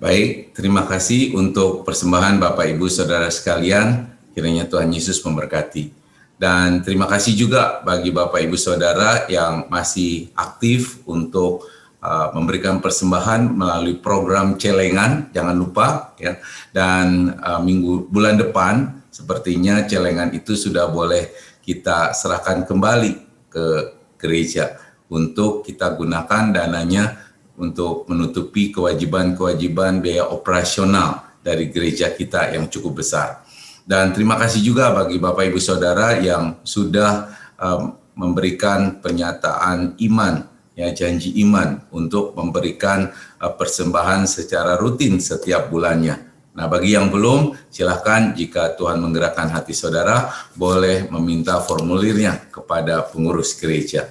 Baik, terima kasih untuk persembahan Bapak Ibu Saudara sekalian. Kiranya Tuhan Yesus memberkati. Dan terima kasih juga bagi Bapak Ibu Saudara yang masih aktif untuk memberikan persembahan melalui program celengan. Jangan lupa ya. Dan bulan depan sepertinya celengan itu sudah boleh kita serahkan kembali ke gereja untuk kita gunakan dananya untuk menutupi kewajiban-kewajiban biaya operasional dari gereja kita yang cukup besar. Dan terima kasih juga bagi Bapak Ibu Saudara yang sudah memberikan pernyataan iman, ya janji iman untuk memberikan persembahan secara rutin setiap bulannya. Nah, bagi yang belum, silakan jika Tuhan menggerakkan hati saudara, boleh meminta formulirnya kepada pengurus gereja.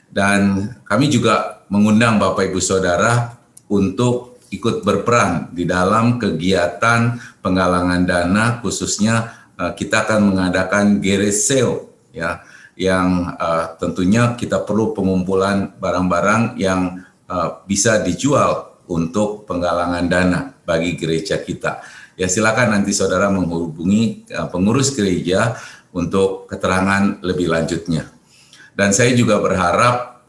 Dan kami juga mengundang Bapak Ibu Saudara untuk ikut berperan di dalam kegiatan penggalangan dana, khususnya kita akan mengadakan garage sale ya, yang tentunya kita perlu pengumpulan barang-barang yang bisa dijual untuk penggalangan dana bagi gereja kita. Ya silakan nanti saudara menghubungi pengurus gereja untuk keterangan lebih lanjutnya. Dan saya juga berharap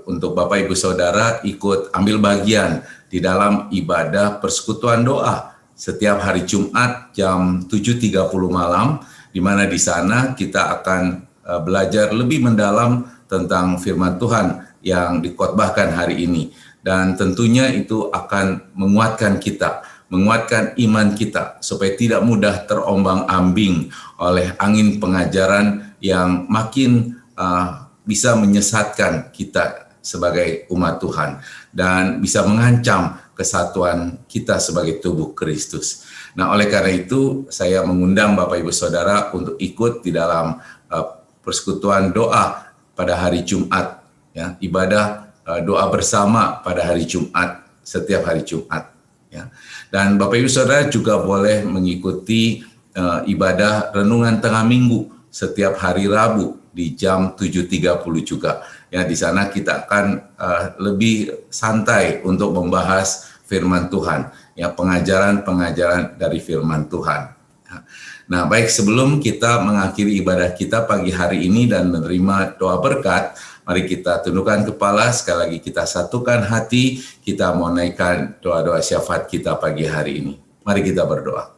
untuk Bapak Ibu Saudara ikut ambil bagian di dalam ibadah persekutuan doa setiap hari Jumat jam 7.30 malam, di mana di sana kita akan belajar lebih mendalam tentang firman Tuhan yang dikhotbahkan hari ini. Dan tentunya itu akan menguatkan kita, menguatkan iman kita supaya tidak mudah terombang-ambing oleh angin pengajaran yang makin bisa menyesatkan kita sebagai umat Tuhan dan bisa mengancam kesatuan kita sebagai tubuh Kristus. Nah, oleh karena itu saya mengundang Bapak Ibu Saudara untuk ikut di dalam persekutuan doa pada hari Jumat, ya, ibadah doa bersama pada hari Jumat, setiap hari Jumat, ya. Dan Bapak Ibu Saudara juga boleh mengikuti ibadah renungan tengah minggu setiap hari Rabu di jam 7.30 juga. Ya, di sana kita akan lebih santai untuk membahas firman Tuhan, ya, pengajaran-pengajaran dari firman Tuhan. Nah, baik, sebelum kita mengakhiri ibadah kita pagi hari ini dan menerima doa berkat, mari kita tundukkan kepala, sekali lagi kita satukan hati, kita mau naikkan doa-doa syafaat kita pagi hari ini. Mari kita berdoa.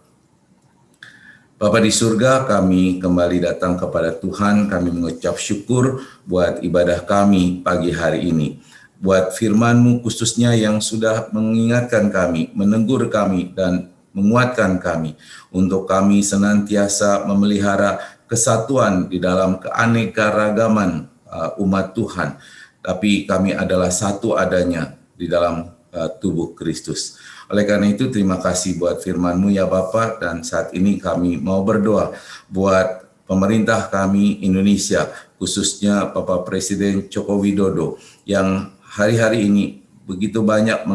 Bapa di surga, kami kembali datang kepada Tuhan, kami mengucap syukur buat ibadah kami pagi hari ini. Buat firman-Mu khususnya yang sudah mengingatkan kami, menegur kami, dan menguatkan kami. Untuk kami senantiasa memelihara kesatuan di dalam keanekaragaman umat Tuhan. Tapi kami adalah satu adanya di dalam tubuh Kristus. Oleh karena itu terima kasih buat firman-Mu ya Bapa, dan saat ini kami mau berdoa buat pemerintah kami Indonesia, khususnya Bapak Presiden Joko Widodo yang hari-hari ini begitu banyak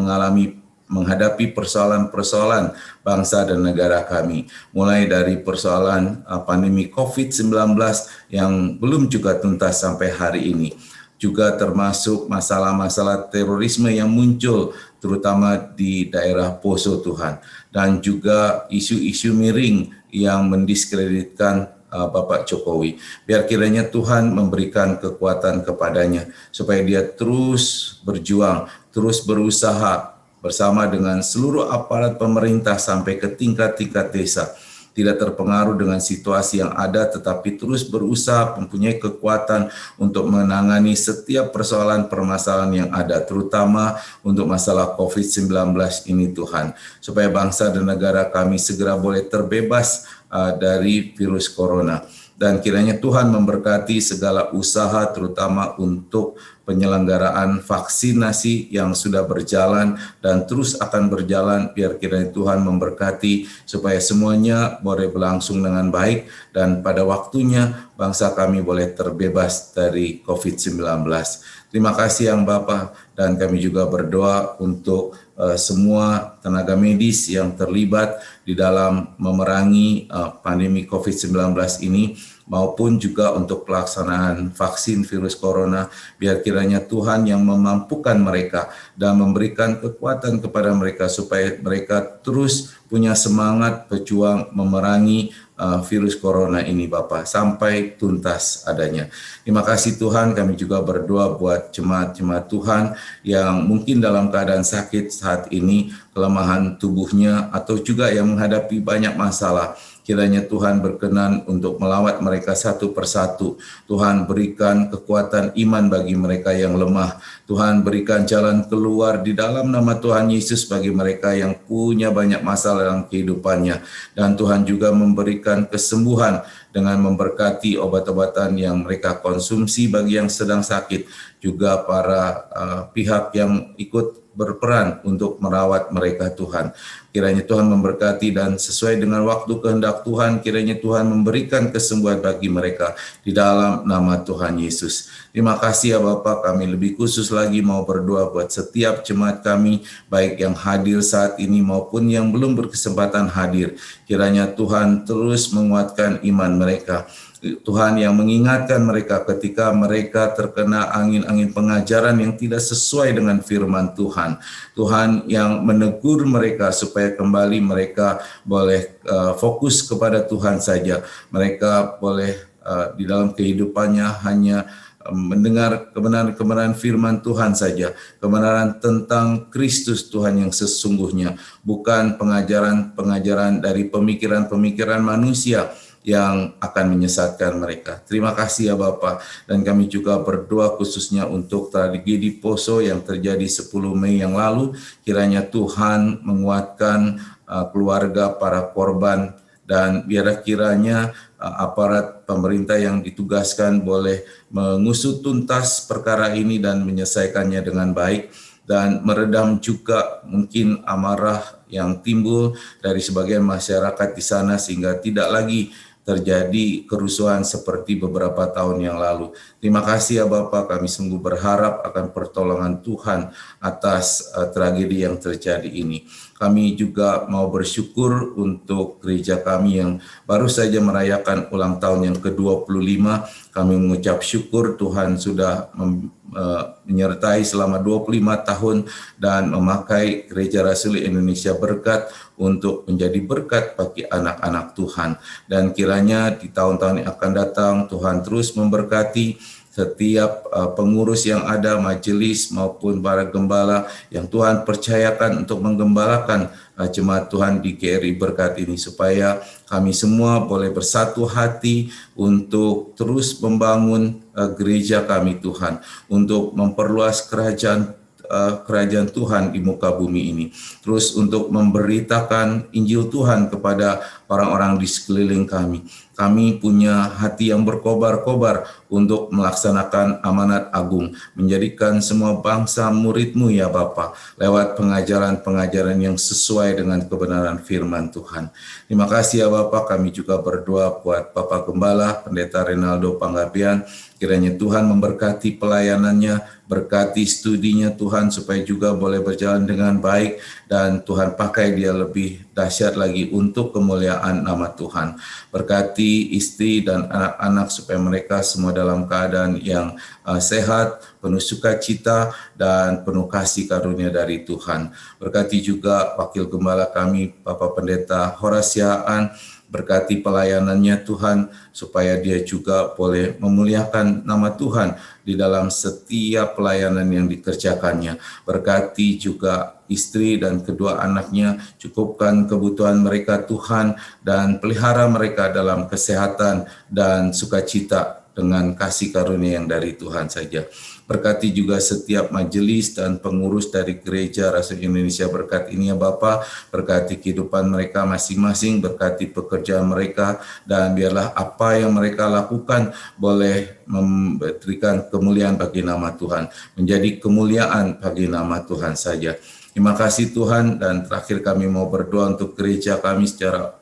menghadapi persoalan-persoalan bangsa dan negara kami, mulai dari persoalan pandemi COVID-19 yang belum juga tuntas sampai hari ini, juga termasuk masalah-masalah terorisme yang muncul terutama di daerah Poso Tuhan, dan juga isu-isu miring yang mendiskreditkan Bapak Jokowi. Biar kiranya Tuhan memberikan kekuatan kepadanya supaya dia terus berjuang, terus berusaha bersama dengan seluruh aparat pemerintah sampai ke tingkat-tingkat desa, tidak terpengaruh dengan situasi yang ada, tetapi terus berusaha mempunyai kekuatan untuk menangani setiap persoalan permasalahan yang ada, terutama untuk masalah COVID-19 ini Tuhan, supaya bangsa dan negara kami segera boleh terbebas dari virus corona. Dan kiranya Tuhan memberkati segala usaha, terutama untuk penyelenggaraan vaksinasi yang sudah berjalan dan terus akan berjalan. Biar kiranya Tuhan memberkati supaya semuanya boleh berlangsung dengan baik, dan pada waktunya bangsa kami boleh terbebas dari COVID-19. Terima kasih yang Bapa, dan kami juga berdoa untuk semua tenaga medis yang terlibat di dalam memerangi pandemi COVID-19 ini, maupun juga untuk pelaksanaan vaksin virus corona. Biar kiranya Tuhan yang memampukan mereka dan memberikan kekuatan kepada mereka supaya mereka terus punya semangat berjuang memerangi virus corona ini Bapa sampai tuntas adanya. Terima kasih Tuhan, kami juga berdoa buat jemaat-jemaat Tuhan yang mungkin dalam keadaan sakit saat ini, kelemahan tubuhnya atau juga yang menghadapi banyak masalah. Kiranya Tuhan berkenan untuk melawat mereka satu persatu. Tuhan berikan kekuatan iman bagi mereka yang lemah. Tuhan berikan jalan keluar di dalam nama Tuhan Yesus bagi mereka yang punya banyak masalah dalam kehidupannya. Dan Tuhan juga memberikan kesembuhan dengan memberkati obat-obatan yang mereka konsumsi bagi yang sedang sakit. Juga para pihak yang ikut berperan untuk merawat mereka Tuhan. Kiranya Tuhan memberkati dan sesuai dengan waktu kehendak Tuhan, kiranya Tuhan memberikan kesembuhan bagi mereka di dalam nama Tuhan Yesus. Terima kasih ya Bapak, kami lebih khusus lagi mau berdoa buat setiap jemaat kami, baik yang hadir saat ini maupun yang belum berkesempatan hadir. Kiranya Tuhan terus menguatkan iman mereka. Tuhan yang mengingatkan mereka ketika mereka terkena angin-angin pengajaran yang tidak sesuai dengan firman Tuhan. Tuhan yang menegur mereka supaya kembali mereka boleh fokus kepada Tuhan saja. Mereka boleh di dalam kehidupannya hanya mendengar kebenaran-kebenaran firman Tuhan saja, kebenaran tentang Kristus Tuhan yang sesungguhnya, bukan pengajaran-pengajaran dari pemikiran-pemikiran manusia yang akan menyesatkan mereka. Terima kasih ya Bapak, dan kami juga berdoa khususnya untuk tragedi Poso yang terjadi 10 Mei yang lalu. Kiranya Tuhan menguatkan keluarga para korban, dan biarlah kiranya aparat pemerintah yang ditugaskan boleh mengusut tuntas perkara ini dan menyelesaikannya dengan baik, dan meredam juga mungkin amarah yang timbul dari sebagian masyarakat di sana sehingga tidak lagi terjadi kerusuhan seperti beberapa tahun yang lalu. Terima kasih ya Bapak, kami sungguh berharap akan pertolongan Tuhan atas tragedi yang terjadi ini. Kami juga mau bersyukur untuk gereja kami yang baru saja merayakan ulang tahun yang ke-25. Kami mengucap syukur Tuhan sudah menyertai selama 25 tahun dan memakai Gereja Rasuli Indonesia Berkat untuk menjadi berkat bagi anak-anak Tuhan. Dan kiranya di tahun-tahun yang akan datang Tuhan terus memberkati setiap pengurus yang ada, majelis maupun para gembala yang Tuhan percayakan untuk menggembalakan jemaat Tuhan di GRI Berkat ini, supaya kami semua boleh bersatu hati untuk terus membangun gereja kami Tuhan, untuk memperluas kerajaan Tuhan di muka bumi ini, terus untuk memberitakan Injil Tuhan kepada orang-orang di sekeliling kami. Kami punya hati yang berkobar-kobar untuk melaksanakan amanat agung, menjadikan semua bangsa murid-Mu ya Bapa, lewat pengajaran-pengajaran yang sesuai dengan kebenaran firman Tuhan. Terima kasih ya Bapak, kami juga berdoa buat Bapak Gembala, Pendeta Renaldo Panggabean, kiranya Tuhan memberkati pelayanannya, berkati studinya Tuhan, supaya juga boleh berjalan dengan baik, dan Tuhan pakai dia lebih dahsyat lagi untuk kemuliaan nama Tuhan. Berkati istri dan anak-anak supaya mereka semua dalam keadaan yang sehat, penuh sukacita, dan penuh kasih karunia dari Tuhan. Berkati juga Wakil Gembala kami, Bapak Pendeta Horasiaan, berkati pelayanannya Tuhan, supaya dia juga boleh memuliakan nama Tuhan di dalam setiap pelayanan yang dikerjakannya. Berkati juga istri dan kedua anaknya, cukupkan kebutuhan mereka Tuhan, dan pelihara mereka dalam kesehatan dan sukacita dengan kasih karunia yang dari Tuhan saja. Berkati juga setiap majelis dan pengurus dari Gereja Rasuli Indonesia Berkat ini ya Bapa, berkati kehidupan mereka masing-masing, berkati pekerjaan mereka, dan biarlah apa yang mereka lakukan boleh memberikan kemuliaan bagi nama Tuhan, menjadi kemuliaan bagi nama Tuhan saja. Terima kasih Tuhan, dan terakhir kami mau berdoa untuk gereja kami secara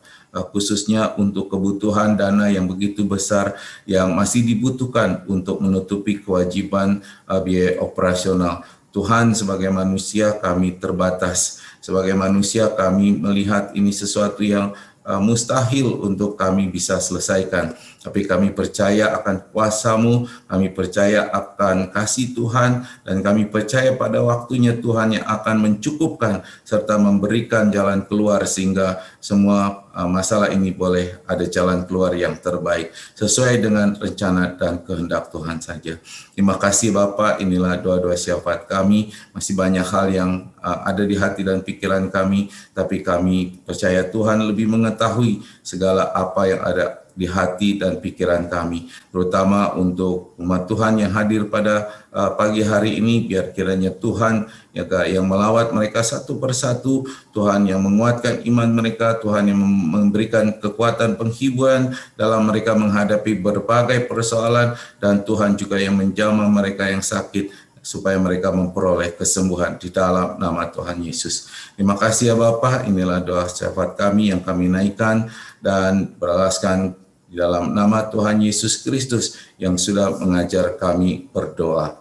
khususnya untuk kebutuhan dana yang begitu besar yang masih dibutuhkan untuk menutupi kewajiban biaya operasional. Tuhan, sebagai manusia kami terbatas. Sebagai manusia kami melihat ini sesuatu yang mustahil untuk kami bisa selesaikan. tapi kami percaya akan kuasa-Mu, kami percaya akan kasih Tuhan, dan kami percaya pada waktunya Tuhan yang akan mencukupkan serta memberikan jalan keluar sehingga semua masalah ini boleh ada jalan keluar yang terbaik sesuai dengan rencana dan kehendak Tuhan saja. Terima kasih Bapa, inilah doa-doa syafaat kami. Masih banyak hal yang ada di hati dan pikiran kami, tapi kami percaya Tuhan lebih mengetahui segala apa yang ada di hati dan pikiran kami, terutama untuk umat Tuhan yang hadir pada pagi hari ini. Biar kiranya Tuhan yang melawat mereka satu persatu, Tuhan yang menguatkan iman mereka, Tuhan yang memberikan kekuatan penghiburan dalam mereka menghadapi berbagai persoalan, dan Tuhan juga yang menjamah mereka yang sakit supaya mereka memperoleh kesembuhan di dalam nama Tuhan Yesus. Terima kasih ya Bapa, inilah doa syafaat kami yang kami naikkan dan beralaskan di dalam nama Tuhan Yesus Kristus yang sudah mengajar kami berdoa.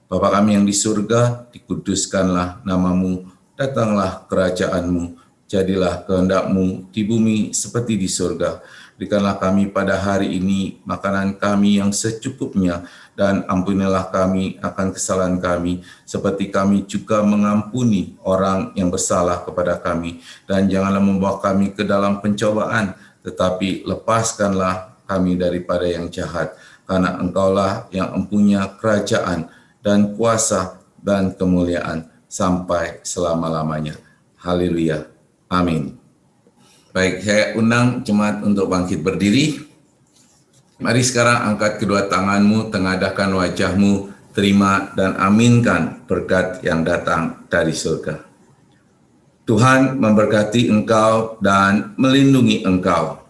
Bapa kami yang di surga, dikuduskanlah nama-Mu, datanglah kerajaan-Mu, jadilah kehendak-Mu di bumi seperti di surga. Berikanlah kami pada hari ini makanan kami yang secukupnya, dan ampunilah kami akan kesalahan kami, seperti kami juga mengampuni orang yang bersalah kepada kami. Dan janganlah membawa kami ke dalam pencobaan, tetapi lepaskanlah kami daripada yang jahat, karena Engkaulah yang mempunyai kerajaan dan kuasa dan kemuliaan sampai selama-lamanya. Haleluya. Amin. Baik, saya undang jemaat untuk bangkit berdiri. Mari sekarang angkat kedua tanganmu, tengadahkan wajahmu, terima dan aminkan berkat yang datang dari surga. Tuhan memberkati engkau dan melindungi engkau.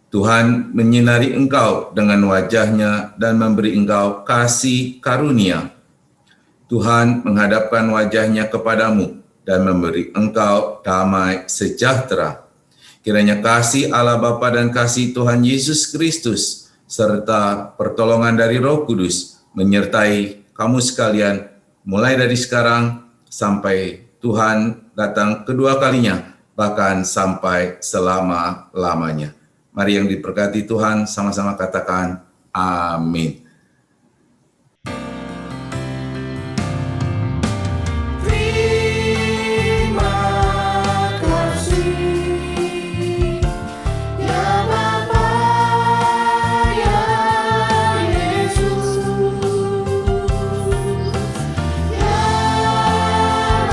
Tuhan menyinari engkau dengan wajah-Nya dan memberi engkau kasih karunia. Tuhan menghadapkan wajah-Nya kepadamu dan memberi engkau damai sejahtera. Kiranya kasih Allah Bapa dan kasih Tuhan Yesus Kristus serta pertolongan dari Roh Kudus menyertai kamu sekalian mulai dari sekarang sampai Tuhan datang kedua kalinya, bahkan sampai selama-lamanya. Mari yang diberkati Tuhan sama-sama katakan amin. Terima kasih ya Bapa, ya Yesus, ya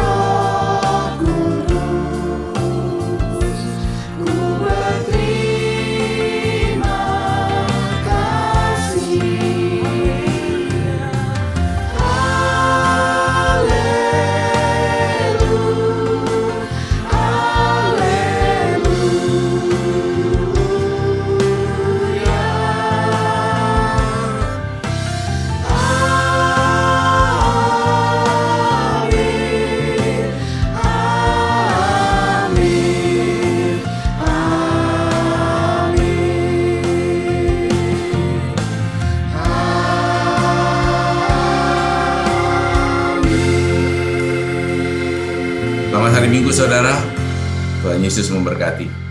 Roh Kudus, ku berterima kasih. Selamat hari Minggu saudara, Tuhan Yesus memberkati.